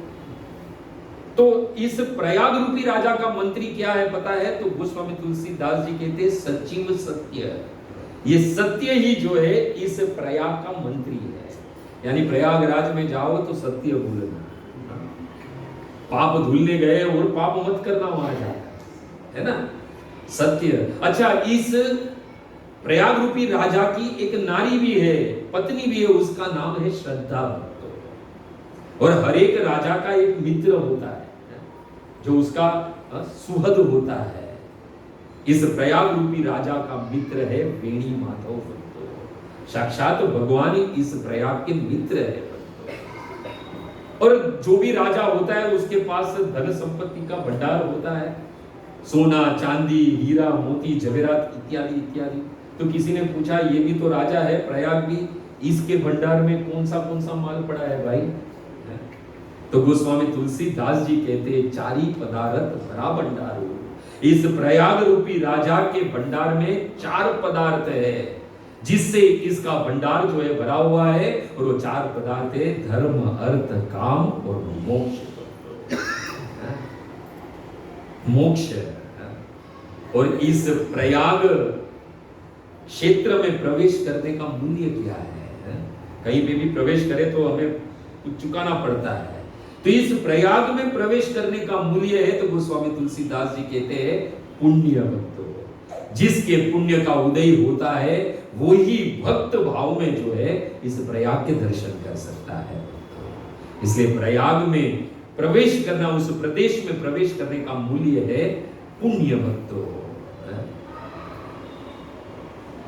तो इस प्रयाग रूपी राजा का मंत्री क्या है पता है? तो गोस्वामी तुलसीदास जी कहते हैं सचिव सत्य। ये सत्य ही जो है इस प्रयाग का मंत्री है। यानी प्रयागराज में जाओ तो सत्य बोलना, पाप धुलने गए और पाप मत करना वहां जाकर, है ना? सत्य। अच्छा, इस प्रयाग रूपी राजा की एक नारी भी है, पत्नी भी है, उसका नाम है श्रद्धा। और हर एक राजा का एक मित्र होता है जो उसका सुहद होता है। इस प्रयाग रूपी राजा का मित्र है वेणी माधव। साक्षात भगवान इस प्रयाग के मित्र है। और जो भी राजा होता है उसके पास धन संपत्ति का भंडार होता है, सोना चांदी हीरा मोती जवेरात इत्यादि इत्यादि। तो किसी ने पूछा ये भी तो राजा है प्रयाग भी, इसके भंडार में कौन सा माल पड़ा है भाई? तो गोस्वामी तुलसीदास जी कहते हैं चारी पदार्थ भरा भंडार। इस प्रयाग रूपी राजा के भंडार में 4 पदार्थ है जिससे इसका भंडार जो है भरा हुआ है। और वो 4 पदार्थ है धर्म अर्थ काम और मोक्ष। मोक्ष। और इस प्रयाग क्षेत्र में प्रवेश करने का मूल्य क्या है? कहीं पे भी प्रवेश करे तो हमें कुछ चुकाना पड़ता है। तो इस प्रयाग में प्रवेश करने का मूल्य है, तो गोस्वामी तुलसीदास जी कहते हैं पुण्य भक्त। जिसके पुण्य का उदय होता है वो ही भक्त भाव में जो है इस प्रयाग के दर्शन कर सकता है। इसलिए प्रयाग में प्रवेश करना, उस प्रदेश में प्रवेश करने का मूल्य है पुण्य भक्तों।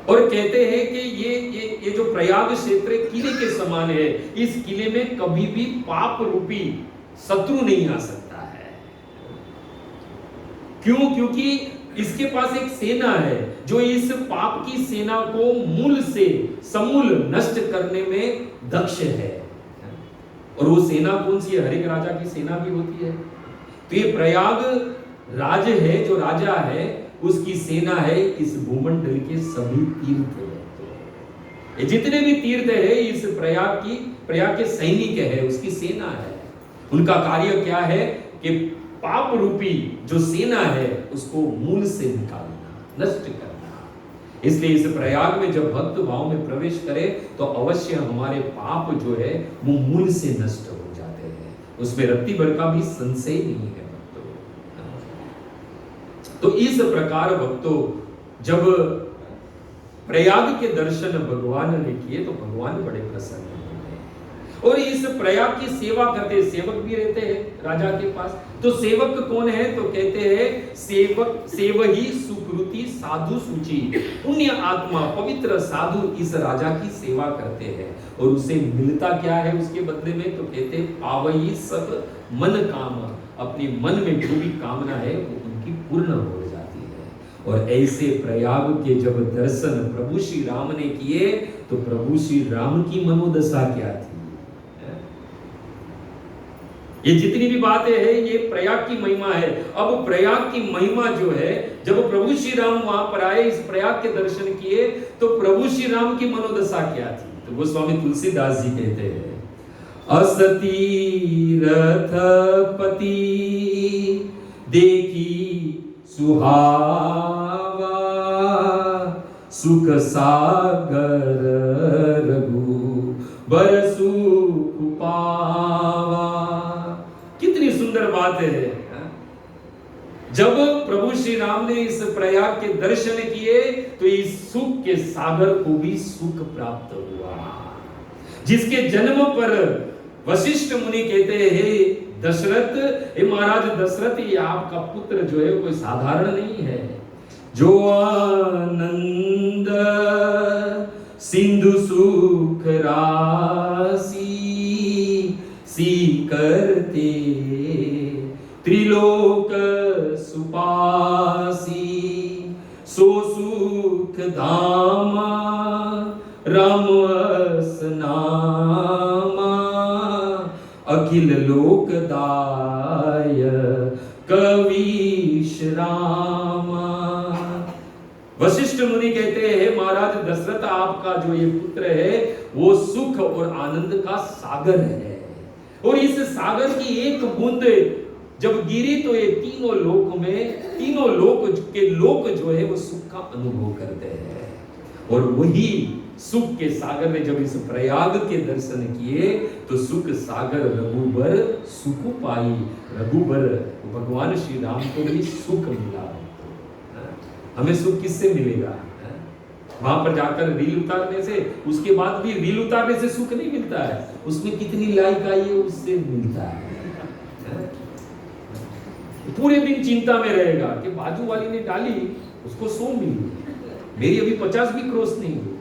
और कहते हैं कि ये जो प्रयाग क्षेत्र किले के समान है, इस किले में कभी भी पाप रूपी शत्रु नहीं आ सकता है। क्यों? क्योंकि इसके पास एक सेना है जो इस पाप की सेना को मूल से समूल नष्ट करने में दक्ष है। और वो सेना कौन सी है? हर एक राजा की सेना भी होती है। तो ये प्रयाग राज है, जो राजा है उसकी सेना है इस भूमंडल के सभी तीर्थ। ये जितने भी तीर्थ है इस प्रयाग के सैनिक है, उसकी सेना है। उनका कार्य क्या है कि पाप रूपी जो सेना है उसको मूल से निकालना, नष्ट करना। इसलिए इस प्रयाग में जब भक्त भाव में प्रवेश करे तो अवश्य हमारे पाप जो है वो मूल से नष्ट हो जाते हैं, उसमें रत्ती भर का भी संशय नहीं है भक्तों। तो इस प्रकार भक्तों जब प्रयाग के दर्शन भगवान ने किए तो भगवान बड़े प्रसन्न हुए और इस प्रयाग की सेवा करते, सेवक भी रहते हैं राजा के पास। तो सेवक कौन है? तो कहते हैं सेवक सेवही सुकृति साधु सूची, पुण्य आत्मा पवित्र साधु इस राजा की सेवा करते हैं। और उसे मिलता क्या है उसके बदले में? तो कहते हैं पावई सब मन काम, अपने मन में जो भी कामना है वो उनकी पूर्ण हो जाती है। और ऐसे प्रयाग के जब दर्शन प्रभु श्री राम ने किए तो प्रभु श्री राम की मनोदशा क्या थी? ये जितनी भी बातें हैं ये प्रयाग की महिमा है। अब प्रयाग की महिमा जो है, जब प्रभु श्री राम वहां पर आए, इस प्रयाग के दर्शन किए तो प्रभु श्री राम की मनोदशा क्या थी? तो गोस्वामी तुलसीदास जी कहते हैं असती रथपति देखी सुहावा, सुख सागर रघु बर सुख पावा। कितनी सुंदर बात है। जब प्रभु श्री राम ने इस प्रयाग के दर्शन किए तो इस सुख के सागर को भी सुख प्राप्त हुआ। जिसके जन्म पर वशिष्ठ मुनि कहते हैं दशरथ, हे महाराज दशरथ, ये आपका पुत्र जो है कोई साधारण नहीं है। जो आनंद सिंधु सुख राशि सी करते त्रिलोक सुपासी, सो सुख धामा रामवस नामा, अखिल लोकदाय कवीश रामा। वशिष्ठ मुनि कहते हैं महाराज दशरथ आपका जो ये पुत्र है वो सुख और आनंद का सागर है। और इस सागर की एक बूंद जब गिरी तो ये तीनों लोक में, तीनों लोक के लोग जो है वो सुख का अनुभव करते हैं। और वही सुख के सागर ने जब इस प्रयाग के दर्शन किए तो सुख सागर रघुबर सुख पाई। रघुबर भगवान श्री राम को भी सुख मिला। हमें सुख किससे मिलेगा? वहां पर जाकर रील उतारने से, उसके बाद भी रील उतारने से सुख नहीं मिलता है, उसमें कितनी लाइक आई है उससे मिलता है। पूरे दिन चिंता में रहेगा कि बाजू वाली ने डाली उसको 100 मिली, मेरी अभी 50 भी क्रॉस नहीं हुई।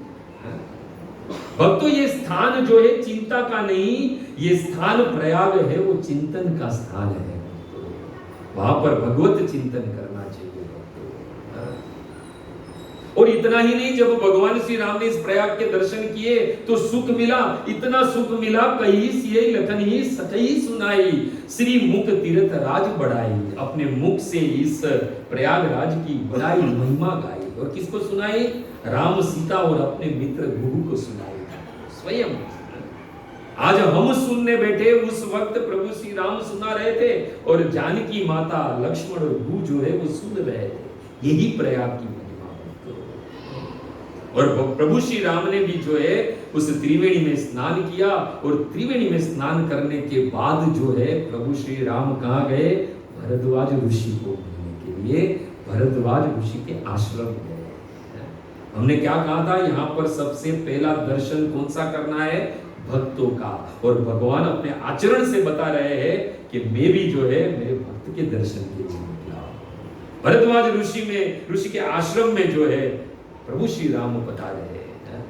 भक्तों ये स्थान जो है चिंता का नहीं, ये स्थान प्रयाग है, वो चिंतन का स्थान है। वहां पर भगवत चिंतन करना चाहिए। और इतना ही नहीं, जब भगवान श्री राम ने इस प्रयाग के दर्शन किए तो सुख मिला, इतना सुख मिला कही सिए लखन ही सतही सुनाई, श्री मुख तीर्थ राज बढ़ाई। अपने मुख से इस प्रयागराज की बड़ाई महिमा गाई। और किसको सुनाई? राम सीता और अपने मित्र गुरु को सुनाई स्वयं। आज हम सुनने बैठे, उस वक्त प्रभु श्री राम सुना रहे थे और जानकी माता लक्ष्मण और गुरु जो है वो सुन रहे थे। यही प्रयाग की और प्रभु श्री राम ने भी जो है उस त्रिवेणी में स्नान किया। और त्रिवेणी में स्नान करने के बाद जो है प्रभु श्री राम कहाँ गए? भरद्वाज ऋषि को मिलने के लिए भरद्वाज ऋषि के आश्रम गए। हमने क्या कहा था? यहाँ पर सबसे पहला दर्शन कौन सा करना है? भक्तों का। और भगवान अपने आचरण से बता रहे हैं कि मैं भी जो है मेरे भक्त के दर्शन के लिए निकला। भरद्वाज ऋषि के आश्रम में जो है प्रभु श्री राम बता रहे हैं।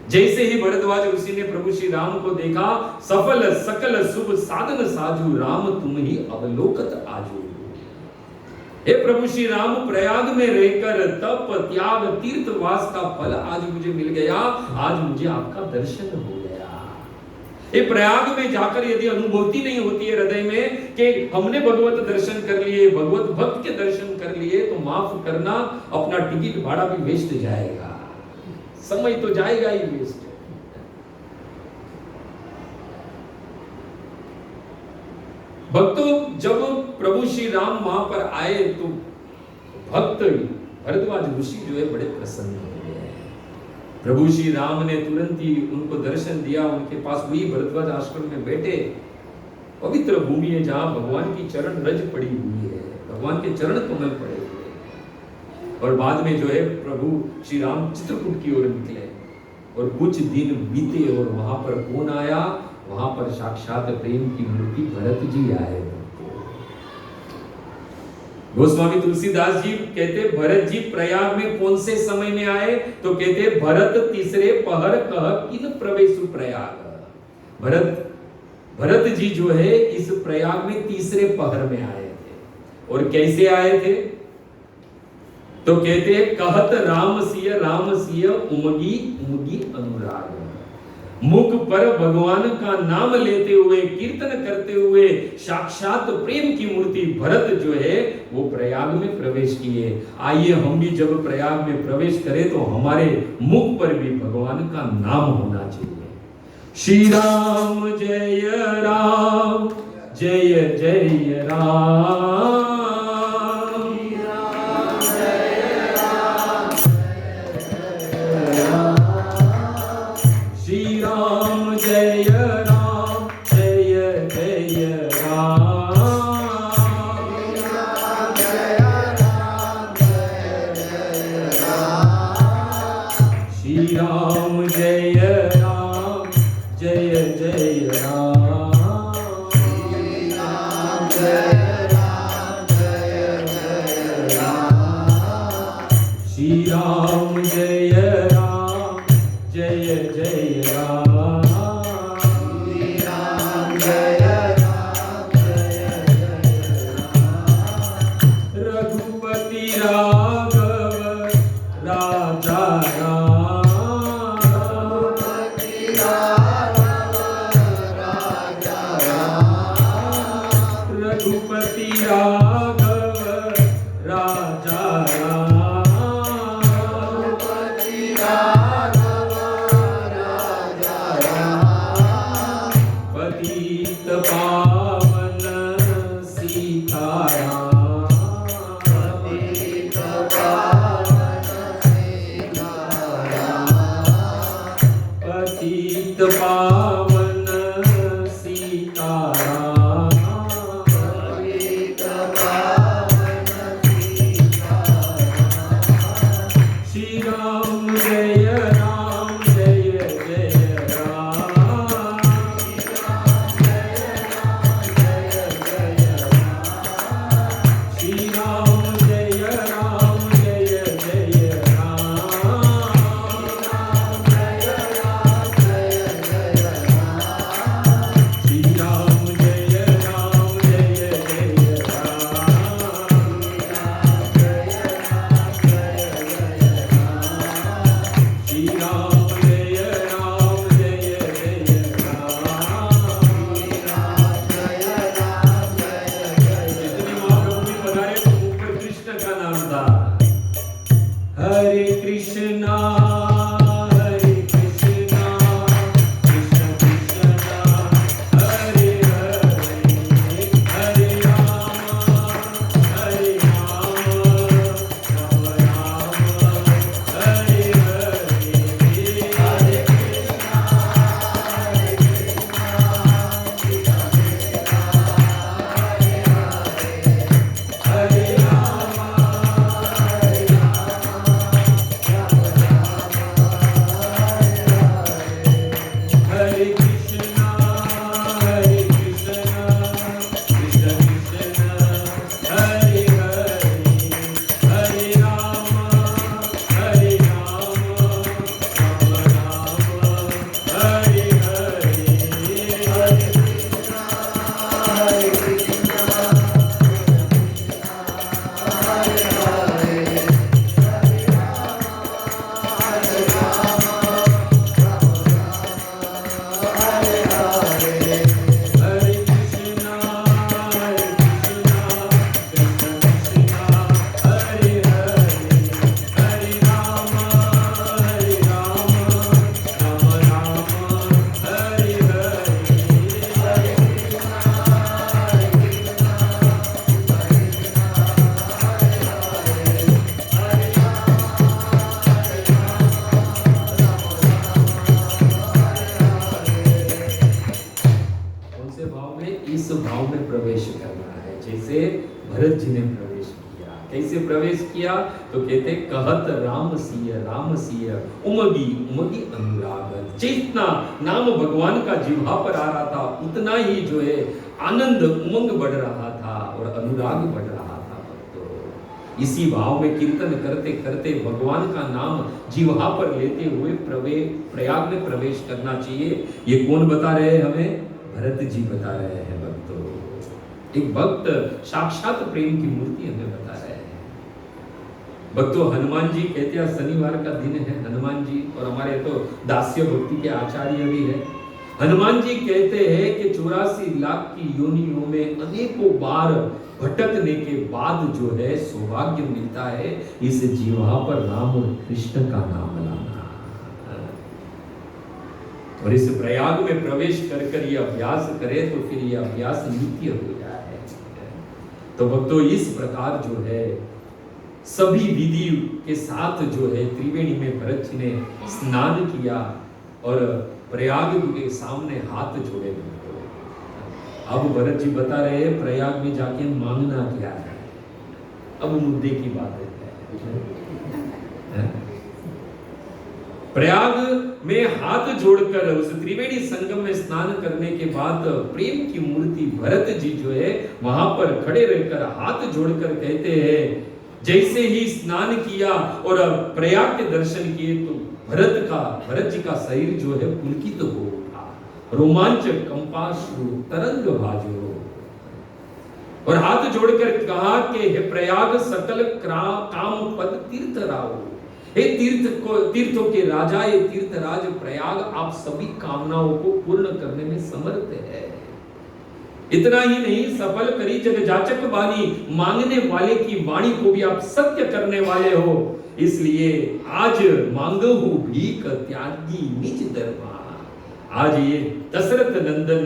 जैसे ही भरद्वाज ऋषि ने प्रभु श्री राम को देखा, सफल सकल शुभ साधन साजू, राम तुम ही अवलोकत आजू। हे प्रभु श्री राम, प्रयाग में रहकर तप त्याग तीर्थवास का फल आज मुझे मिल गया। आज मुझे आपका दर्शन हो गया। ये प्रयाग में जाकर यदि अनुभूति नहीं होती है हृदय में कि हमने भगवत दर्शन कर लिए, भगवत भक्त के दर्शन कर लिए, तो माफ करना, अपना टिकट भाड़ा भी वेस्ट जाएगा। समय तो जाएगा ही वेस्ट। भक्तों, जब प्रभु श्री राम वहां पर आए तो भक्त भरद्वाज ऋषि जो है बड़े प्रसन्न हो गए। प्रभु श्री राम ने तुरंत ही उनको दर्शन दिया, उनके पास वही भरद्वाज आश्रम में बैठे। पवित्र भूमि है जहां भगवान की चरण रज पड़ी हुई है, भगवान के चरण कमल पड़े हुए हैं। और बाद में जो है प्रभु श्री राम चित्रकूट की ओर निकले और कुछ दिन बीते और वहां पर कौन आया? वहां पर साक्षात प्रेम की मूर्ति भरत जी आए। गोस्वामी तुलसीदास जी कहते भरत जी प्रयाग में कौन से समय में आए? तो कहते भरत तीसरे पहर कह किन प्रवेशु प्रयाग। भरत जी जो है इस प्रयाग में तीसरे पहर में आए थे। और कैसे आए थे? तो कहते कहत राम सिय उमगी उमगी अनुराग। मुख पर भगवान का नाम लेते हुए, कीर्तन करते हुए साक्षात प्रेम की मूर्ति भरत जो है वो प्रयाग में प्रवेश किए। आइए हम भी जब प्रयाग में प्रवेश करें तो हमारे मुख पर भी भगवान का नाम होना चाहिए। श्री राम जय राम जय जय राम। श्री राम जय राम जय जय राम। श्री राम जय राम जय जय राम। श्री राम जय राम जय जय राम। श्री राम जय राम जय जय राम। रघुपति राघव राजा राम। रघुपति राघव राजा राम। रघुपति राघव राजा राम। पतित पावन सीताराम। पतित पावन सीताराम। पतित पावन सीताराम। पतित पावन सीताराम। श्री राम जय राम जय जय राम। श्री राम जय राम जय जय राम। श्री राम जय राम जय जय राम। श्री राम जय राम जय जय राम। जितने महाप्रभु भी पधारे तो ऊपर कृष्ण का नाम था। हरे कृष्णा हरे कृष्णा कृष्ण कृष्णा हरे हरे हरे राम राम राम हरे हरे। हरे हरे राम भरत जी ने प्रवेश किया। कैसे प्रवेश किया? तो कहते कहत राम सिय उमगी उमगी अनुराग। जितना नाम भगवान का जिह्वा पर आ रहा था उतना ही जो है आनंद उमंग बढ़ रहा था और अनुराग बढ़ रहा था। तो इसी भाव में कीर्तन करते करते भगवान का नाम जिह्वा पर लेते हुए प्रयाग में प्रवेश करना चाहिए। ये कौन बता रहे हैं हमें? भरत जी बता रहे हैं भक्तों। एक भक्त साक्षात प्रेम की मूर्ति हमें बता रहे हैं भक्तों। हनुमान जी कहते हैं शनिवार का दिन है, हनुमान जी और हमारे तो दास्य भक्ति के आचार्य भी है। हनुमान जी कहते हैं कि 84 लाख की योनियों में अनेकों बार भटकने के बाद जो है सौभाग्य मिलता है इस जीवा पर राम और कृष्ण का नाम लाना। और इस प्रयाग में प्रवेश कर ये अभ्यास करे तो फिर ये अभ्यास नित्य हो जाए। तो भक्तों इस प्रकार जो है सभी विधि के साथ जो है त्रिवेणी में भरत जी ने स्नान किया और प्रयाग के सामने हाथ जोड़े। अब भरत जी बता रहे हैं प्रयाग में जाके मांगना क्या है। अब मुद्दे की बात है। प्रयाग में हाथ जोड़कर उस त्रिवेणी संगम में स्नान करने के बाद प्रेम की मूर्ति भरत जी जो है वहां पर खड़े रहकर हाथ जोड़कर कहते हैं जैसे ही स्नान किया और प्रयाग के दर्शन किए तो भरत जी का शरीर जो है पुलकित हो उठा, रोमांच कंपाश्रु तरंग भाजो। और हाथ जोड़कर कहा कि हे प्रयाग सकल काम पद तीर्थ राव। हे तीर्थों के राजा, ये तीर्थराज प्रयाग आप सभी कामनाओं को पूर्ण करने में समर्थ है। इतना ही नहीं सफल करी जग जाचक वाणी, मांगने वाले की वाणी को भी आप सत्य करने वाले हो। इसलिए आज मांगो भीख त्यागी निज धर्म। आज ये दशरथ नंदन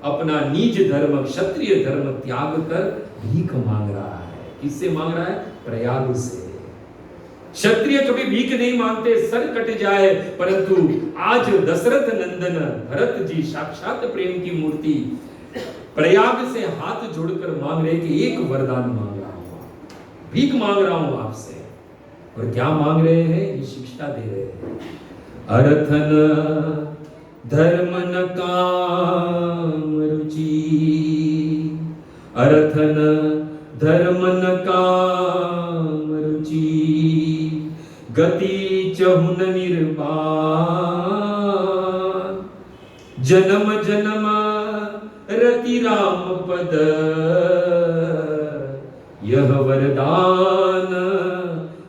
अपना निज धर्म क्षत्रिय धर्म त्याग कर भीख मांग रहा है। किससे मांग रहा है? प्रयाग से। क्षत्रिय कभी भीख नहीं मांगते, सर कट जाए, परंतु आज दशरथ नंदन भरत जी साक्षात प्रेम की मूर्ति प्रयाग से हाथ जोड़कर मांग रहे कि एक वरदान मांग रहा हूं, भीख मांग रहा हूं आपसे। और क्या मांग रहे हैं? ये शिक्षा दे रहे हैं। अर्थन धर्म न काम रुचि, अर्थन धर्म न काम रुचि, गति चहुन निर्वाण, जन्म जन्म रति राम पद, यह वरदान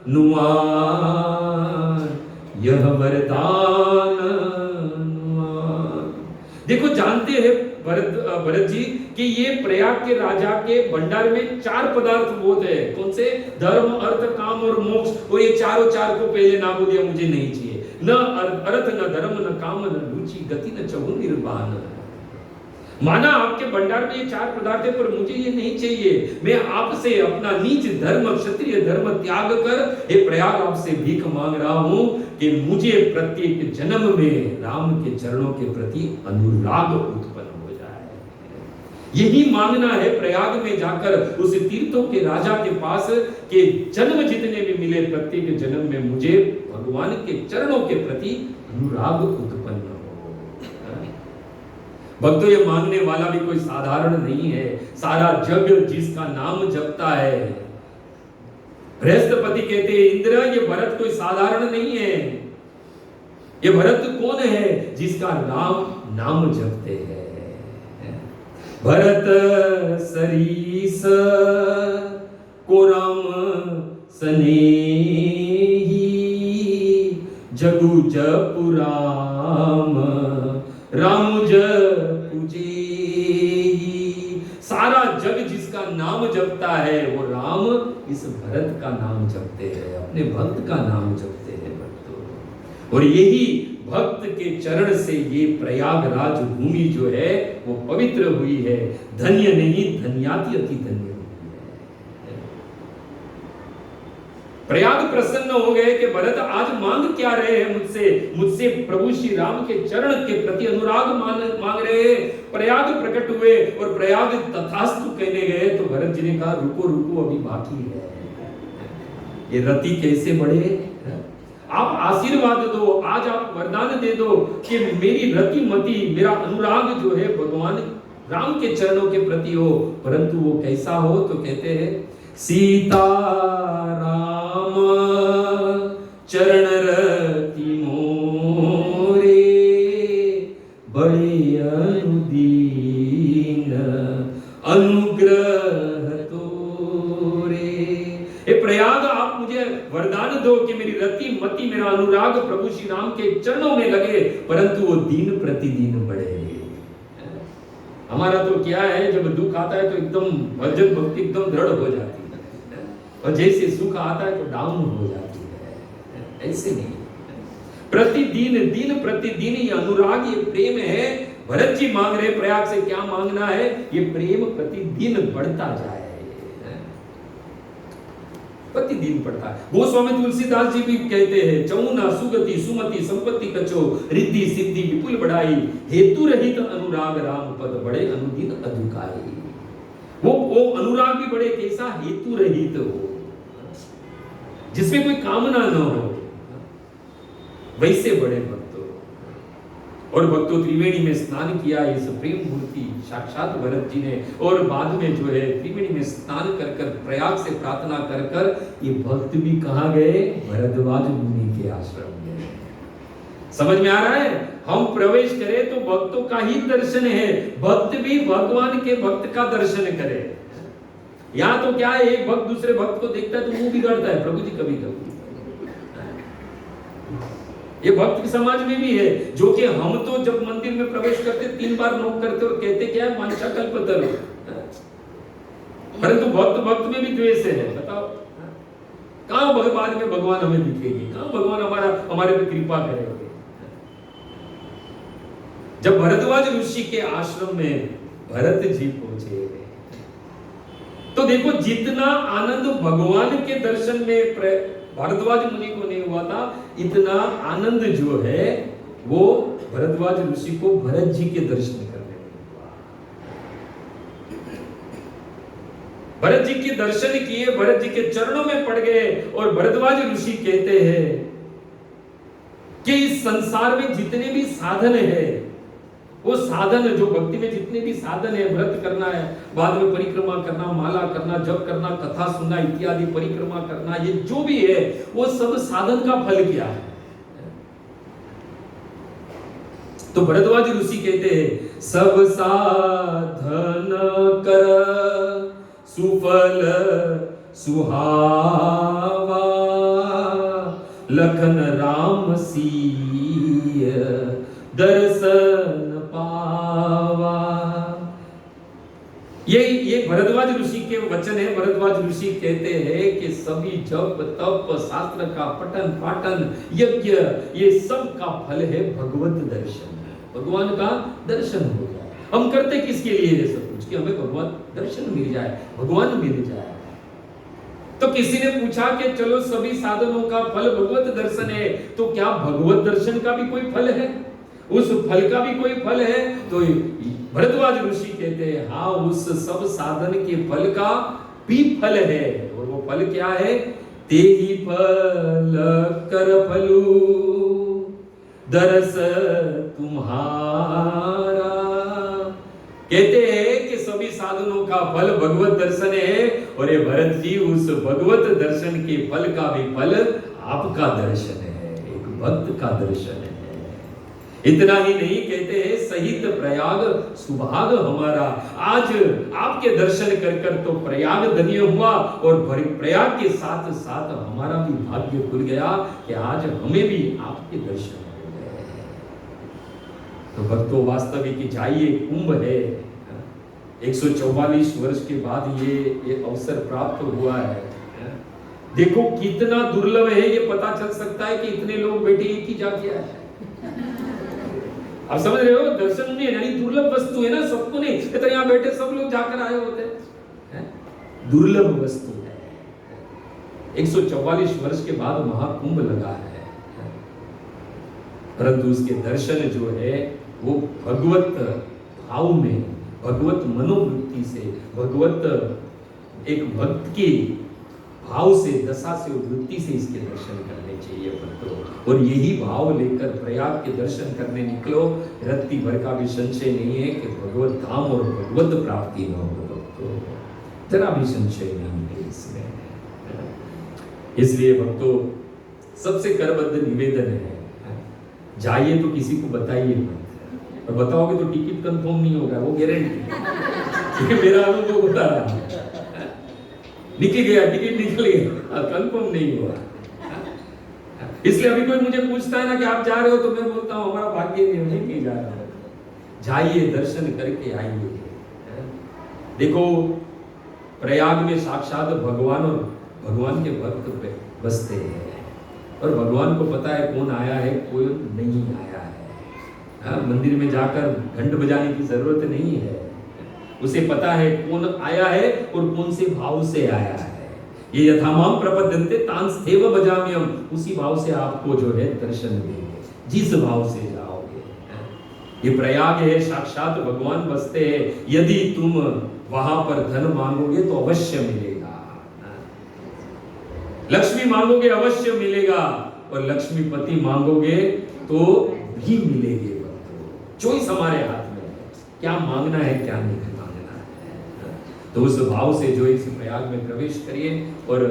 नुआन, यह वरदान नुआन। देखो जानते हैं भरत जी कि ये प्रयाग के राजा के भंडार में 4 पदार्थ होते हैं। कौन से? धर्म अर्थ काम और मोक्ष। वो ये चारों को पहले ना बोल दिया मुझे नहीं चाहिए। न अर्थ न धर्म न काम न रुचि गति न चहुन निर्वाण। माना आपके भंडार में ये 4 पदार्थ है पर मुझे ये नहीं चाहिए। मैं आपसे अपना नीच धर्म क्षत्रिय धर्म त्याग कर हे प्रयाग आपसे भीख मांग रहा हूं कि मुझे प्रत्येक जन्म में राम के चरणों के प्रति अनुराग उत्पन्न हो जाए। यही मांगना है प्रयाग में जाकर उस तीर्थों के राजा के पास कि जन्म जितने भी मिले प्रत्येक जन्म में मुझे भगवान के चरणों के प्रति अनुराग उत्पन्न हो। भक्तों ये मांगने वाला भी कोई साधारण नहीं है। सारा जग जिसका नाम जपता है। बृहस्पति कहते हैं इंद्र ये भरत कोई साधारण नहीं है। ये भरत कौन है? जिसका राम नाम जपते हैं। भरत सरीस को राम सनेही, जगु जपु राम राम जपुजेहि। सारा जग जिसका नाम जपता है वो राम इस भरत का नाम जपते हैं, अपने भक्त का नाम जपते हैं भक्तों। और यही भक्त के चरण से ये प्रयागराज भूमि जो है वो पवित्र हुई है। धन्य नहीं धन्याति अति धन्य हुई है। प्रयाग प्रसन्न हो गए कि भरत आज मांग क्या रहे हैं मुझसे प्रभु श्री राम के चरण के प्रति अनुराग मांग रहे हैं। प्रयाग प्रकट हुए और प्रयाग तथास्तु कहने गए तो भरत जी ने कहा रुको रुको अभी बाकी है, ये रति कैसे बढ़े, आप आशीर्वाद दो, आज आप वरदान दे दो कि मेरी रति मति मेरा अनुराग जो है भगवान राम के चरणों के प्रति हो, परंतु वो कैसा हो, तो कहते हैं सीता राम चरण रति मोरे बड़े अनुदीन अनुग्रह तोरे। हे प्रयाग आप मुझे वरदान दो कि मेरी रति मति मेरा अनुराग प्रभु श्री राम के चरणों में लगे, परंतु वो दिन प्रतिदिन बढ़े। हमारा तो क्या है, जब दुख आता है तो एकदम भजन भक्ति एकदम दृढ़ हो जाती है, और जैसे सुख आता है तो डाउन हो जाती है। ऐसे नहीं, प्रतिदिन दिन प्रतिदिन ये अनुराग ये प्रेम है। भरत जी मांग रहे प्रयाग से क्या मांगना है, ये प्रेम प्रतिदिन बढ़ता जाए, प्रतिदिन बढ़ता है। गोस्वामी तुलसीदास जी भी कहते हैं चौना सुगति सुमति संपत्ति कछो रिद्धि सिद्धि विपुल बढ़ाई हेतु रहित अनुराग राम पद बड़े अनुदिन अधुकाई। वो अनुराग भी बड़े कैसा, हेतु रहित हो, जिसमें कोई कामना न हो, वैसे बड़े भक्त। और भक्तों त्रिवेणी में स्नान किया इस प्रेम मूर्ति साक्षात भरत जी ने, और बाद में जो है त्रिवेणी में स्नान कर कर प्रयाग से प्रार्थना कर कर ये भक्त भी कहाँ गए, भरद्वाज मुनि के आश्रम में। समझ में आ रहा है, हम प्रवेश करें तो भक्तों का ही दर्शन है, भक्त भी भगवान के भक्त का दर्शन करे। यहाँ तो क्या है, एक भक्त दूसरे भक्त को देखता है तो मुंह बिगड़ता है प्रभु जी कभी कभी। ये भक्त के समाज में भी है, जो कि हम तो जब मंदिर में प्रवेश करते 3 बार नोक करते और कहते क्या है, वांछा कल्पतरु, परंतु भक्त में भी द्वेष है। बताओ कहां बाद में भगवान हमें दिखेगी, कहां भगवान हमारे पे कृपा करेंगे। जब भरद्वाज ऋषि के आश्रम में भरत जी पहुंचे तो देखो जितना आनंद भगवान के दर्शन में भरद्वाज मुनि को नहीं हुआ था, इतना आनंद जो है वो भरद्वाज ऋषि को भरत जी के दर्शन करने में हुआ। भरत जी के दर्शन किए, भरत जी के चरणों में पड़ गए, और भरद्वाज ऋषि कहते हैं कि इस संसार में जितने भी साधन है, वो साधन जो भक्ति में जितने भी साधन है, व्रत करना है, बाद में परिक्रमा करना, माला करना, जप करना, कथा सुनना इत्यादि परिक्रमा करना, ये जो भी है वो सब साधन का फल क्या है। तो भरद्वाज ऋषि कहते हैं सब साधन कर सुफल सुहावा लखन राम सीय दर्शन पावा। ये भरद्वाज ऋषि के वचन है। भरद्वाज ऋषि कहते हैं कि सभी जप तप शास्त्र का पठन पाठन यज्ञ ये सब का फल है भगवत दर्शन, भगवान का दर्शन हो जाए। हम करते किसके लिए है सब कुछ, कि हमें भगवान दर्शन मिल जाए, भगवान मिल जाए। तो किसी ने पूछा कि चलो सभी साधनों का फल भगवत दर्शन है, तो क्या भगवत दर्शन का भी कोई फल है, उस फल का भी कोई फल है? तो भरद्वाज ऋषि कहते हैं हाँ, उस सब साधन के फल का भी फल है। और वो फल क्या है? ते ही फल कर फलू दरस तुम्हारा। कहते हैं कि सभी साधनों का फल भगवत दर्शन है, और ये भरत जी उस भगवत दर्शन के फल का भी फल आपका दर्शन है, एक भक्त का दर्शन है। इतना ही नहीं, कहते हैं सहित प्रयाग सुभाग हमारा। आज आपके दर्शन कर कर तो प्रयाग धन्य हुआ, और प्रयाग के साथ साथ हमारा भी भाग्य खुल गया कि आज हमें भी आपके दर्शन हो गए। तो भक्तों वास्तविक जाइए, कुंभ है, 144 वर्ष के बाद ये अवसर प्राप्त हुआ है। देखो कितना दुर्लभ है, ये पता चल सकता है कि इतने लोग बैठे एक ही जाके आए। आप समझ रहे हो, दर्शन नहीं यानी दुर्लभ वस्तु है ना, सबको नहीं, इतना यहाँ बैठे सब लोग जाकर आए होते हैं, दुर्लभ वस्तु है। 144 वर्ष के बाद महाकुंभ लगा है, परंतु उसके दर्शन जो है वो भगवत भाव में, भगवत मनोवृत्ति से, भगवत एक भक्त की भाव से, दशा से, वृत्ति से इसके दर्शन करने चाहिए भक्तों। और यही भाव लेकर प्रयाग के दर्शन करने निकलो, रत्ती भर का भी संशय नहीं है कि भगवत धाम और भगवत प्राप्ति न हो भक्तों, जरा भी संशय नहीं है इसमें। इसलिए भक्तों सबसे करबद्ध निवेदन है, जाइए तो किसी को बताइए मत, और बताओगे तो टिकट कंफर्म नहीं होगा, वो गारंटी, क्योंकि मेरा अनुभव बता रहा है। निकल गया टिकट, निकल गया, कंफर्म नहीं हुआ। इसलिए अभी कोई मुझे पूछता है ना कि आप जा रहे हो, तो मैं बोलता हूँ हमारा भाग्य नहीं जा रहा है। जाइए, दर्शन करके आइए। देखो प्रयाग में साक्षात भगवान और भगवान के भक्त बसते हैं, और भगवान को पता है कौन आया है कौन नहीं आया है। मंदिर में जाकर घंट बजाने की जरूरत नहीं है, उसे पता है कौन आया है और कौन से भाव से आया है। ये यथामाम प्रपद्यन्ते तांस्थेव भजाम्यहम, उसी भाव से आपको जो है दर्शन देंगे, जिस भाव से जाओगे। ये प्रयाग है, साक्षात भगवान बसते हैं। यदि तुम वहां पर धन मांगोगे तो अवश्य मिलेगा, लक्ष्मी मांगोगे अवश्य मिलेगा, और लक्ष्मीपति मांगोगे तो भी मिलेंगे। चॉइस हमारे हाथ में है, क्या मांगना है क्या नहीं मांगना है। तो उस भाव से जो इस प्रयाग में प्रवेश करिए और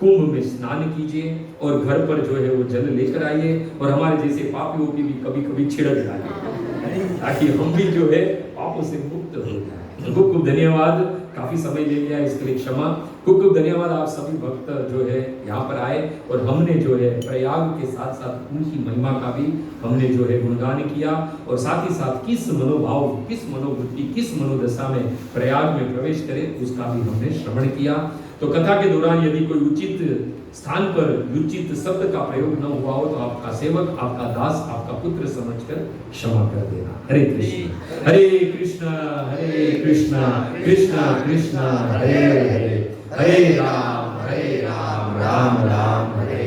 कुंभ में स्नान कीजिए, और घर पर जो है वो जल लेकर आइए, और हमारे जैसे पापियों की भी कभी कभी छिड़क डालिए, ताकि हम भी जो है पापों से मुक्त हो जाए। खूब खूब धन्यवाद, काफी समय ले लिया इसके लिए क्षमा। खूब खूब धन्यवाद आप सभी भक्त जो है यहाँ पर आए, और हमने जो है प्रयाग के साथ साथ उनकी महिमा का भी हमने जो है गुणगान किया, और साथ ही साथ किस मनोभाव, किस मनोवृत्ति, किस मनोदशा में प्रयाग में प्रवेश करें उसका भी हमने श्रवण किया। तो कथा के दौरान यदि कोई उचित स्थान पर उचित शब्द का प्रयोग न हुआ हो तो आपका सेवक, आपका दास, आपका पुत्र समझकर क्षमा कर देना। हरे कृष्ण हरे कृष्ण हरे कृष्ण कृष्ण कृष्ण हरे हरे, हरे राम राम राम हरे।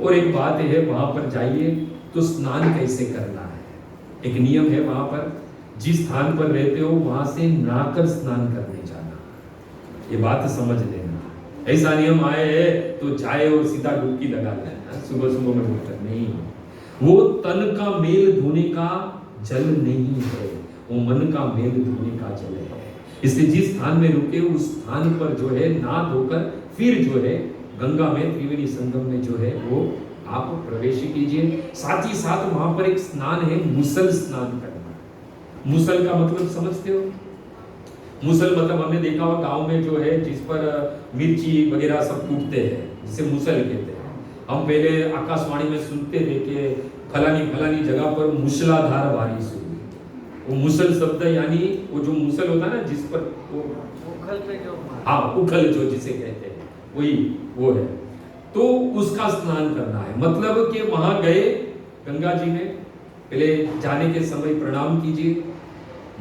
और एक बात है, वहां पर जाइए तो स्नान कैसे करना है, एक नियम है वहां पर, जिस स्थान पर रहते हो वहां से नहाकर स्नान करने जाना, ये बात समझ लेना। ऐसा नियम आए है तो जाए और सीधा डुबकी लगा लेना सुबह सुबह में उठकर, नहीं, वो तन का मेल धोने का जल नहीं है, वो मन का मेल धोने का जल है। इसलिए जिस स्थान में रुके उस स्थान पर जो है नहा धोकर फिर जो है गंगा में त्रिवेणी संगम में जो है वो आप प्रवेश कीजिए। साथ ही साथ वहां पर एक स्नान है, मुसल स्नान करना। मुसल का मतलब समझते हो? मुसल मतलब हमने देखा हुआ गांव में जो है जिस पर मिर्ची वगैरह सब कूटते हैं, जिसे मुसल कहते हैं। हम पहले आकाशवाणी में सुनते थे कि फलानी फलानी जगह पर मूसलाधार बारिश हुई। वो मुसल शब्द यानी वो जो मुसल होता है ना, जिस पर वो उखल पे जो, हाँ उखल जो जिसे कहते हैं, वही वो है। तो उसका स्नान करना है, मतलब कि वहां गए गंगा जी में, पहले जाने के समय प्रणाम कीजिए,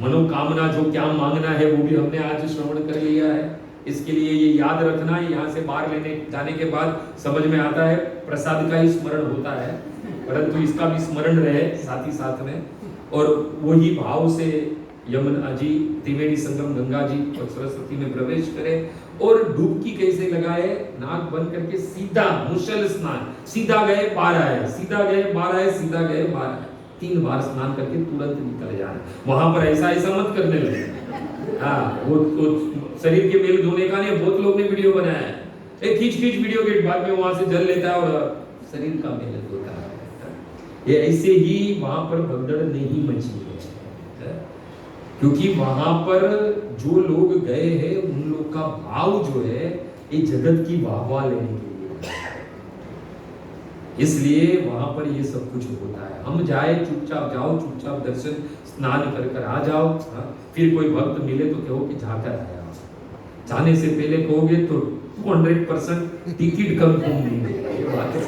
मनोकामना जो क्या मांगना है वो भी हमने आज श्रवण कर लिया है। इसके लिए ये याद रखना है, यहाँ से बाहर लेने जाने के बाद समझ में आता है प्रसाद का ही स्मरण होता है, परंतु इसका भी स्मरण रहे साथ ही साथ में। और वही भाव से यमुना जी, त्रिवेणी संगम गंगा जी और सरस्वती में प्रवेश करें, और डुबकी कैसे लगाए, नाक बंद करके सीधा मुसल स्नान, सीधा गए बाहर आए, सीधा गए बाहर आए, सीधा गए बाहर आए, 3 बार स्नान करके तुरंत निकल जाना। वहां पर ऐसा ऐसा मत करने लगे। हाँ, वो शरीर के मेल धोने का नहीं, बहुत लोग ने वीडियो बनाया है, एक खींच वीडियो के बाद में वहां से जल लेता है और शरीर का मेल धोता है। ये ऐसे ही वहां पर भगदड़ नहीं मची है, क्योंकि वहां पर जो लोग गए हैं उन लोग का भाव जो है ये जगत की वाहवाह लेने के लिए, इसलिए वहां पर ये सब कुछ होता है। हम जाए चुपचाप जाओ, चुपचाप दर्शन स्नान कर आ जाओ। फिर कोई भक्त मिले तो कहो कि जाकर आया, जाने से पहले कहोगे तो 200% टिकट कंफर्म नहीं मिलेगा। ये बात है।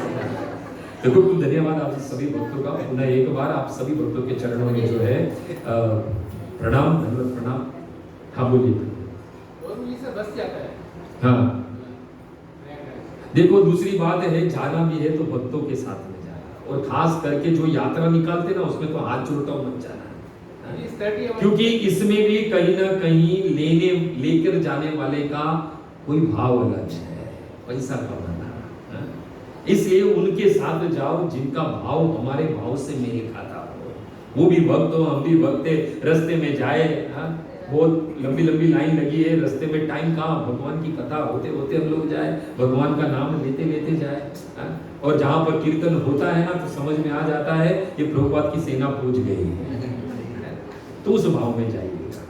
देखो खूब धन्यवाद आप सभी भक्तों का, पुनः एक बार आप सभी भक्तों के चरणों में जो है प्रणाम, धन्यवाद प्रणाम। हाँ बोलिए। हाँ देखो दूसरी बात है, जाना भी है तो भक्तों के साथ में जाना, और खास करके जो यात्रा निकालते ना उसमें तो हाथ जोड़ता मत जाना, क्योंकि इसमें भी कहीं ना कहीं लेकर जाने वाले का कोई भाव अलग है, पैसा कमाना है। इसलिए उनके साथ जाओ जिनका भाव हमारे भाव से मेल खाता हो, वो भी भक्त हो हम भी भक्त है। रास्ते में जाए, बहुत लंबी लंबी लाइन लगी है, रास्ते में टाइम कहाँ, भगवान की कथा होते होते हम लोग जाए, भगवान का नाम लेते लेते जाए, और जहाँ पर कीर्तन होता है ना तो समझ में आ जाता है ये प्रभुपाद की सेना पहुंच गई है, तो उस भाव में जाइएगा।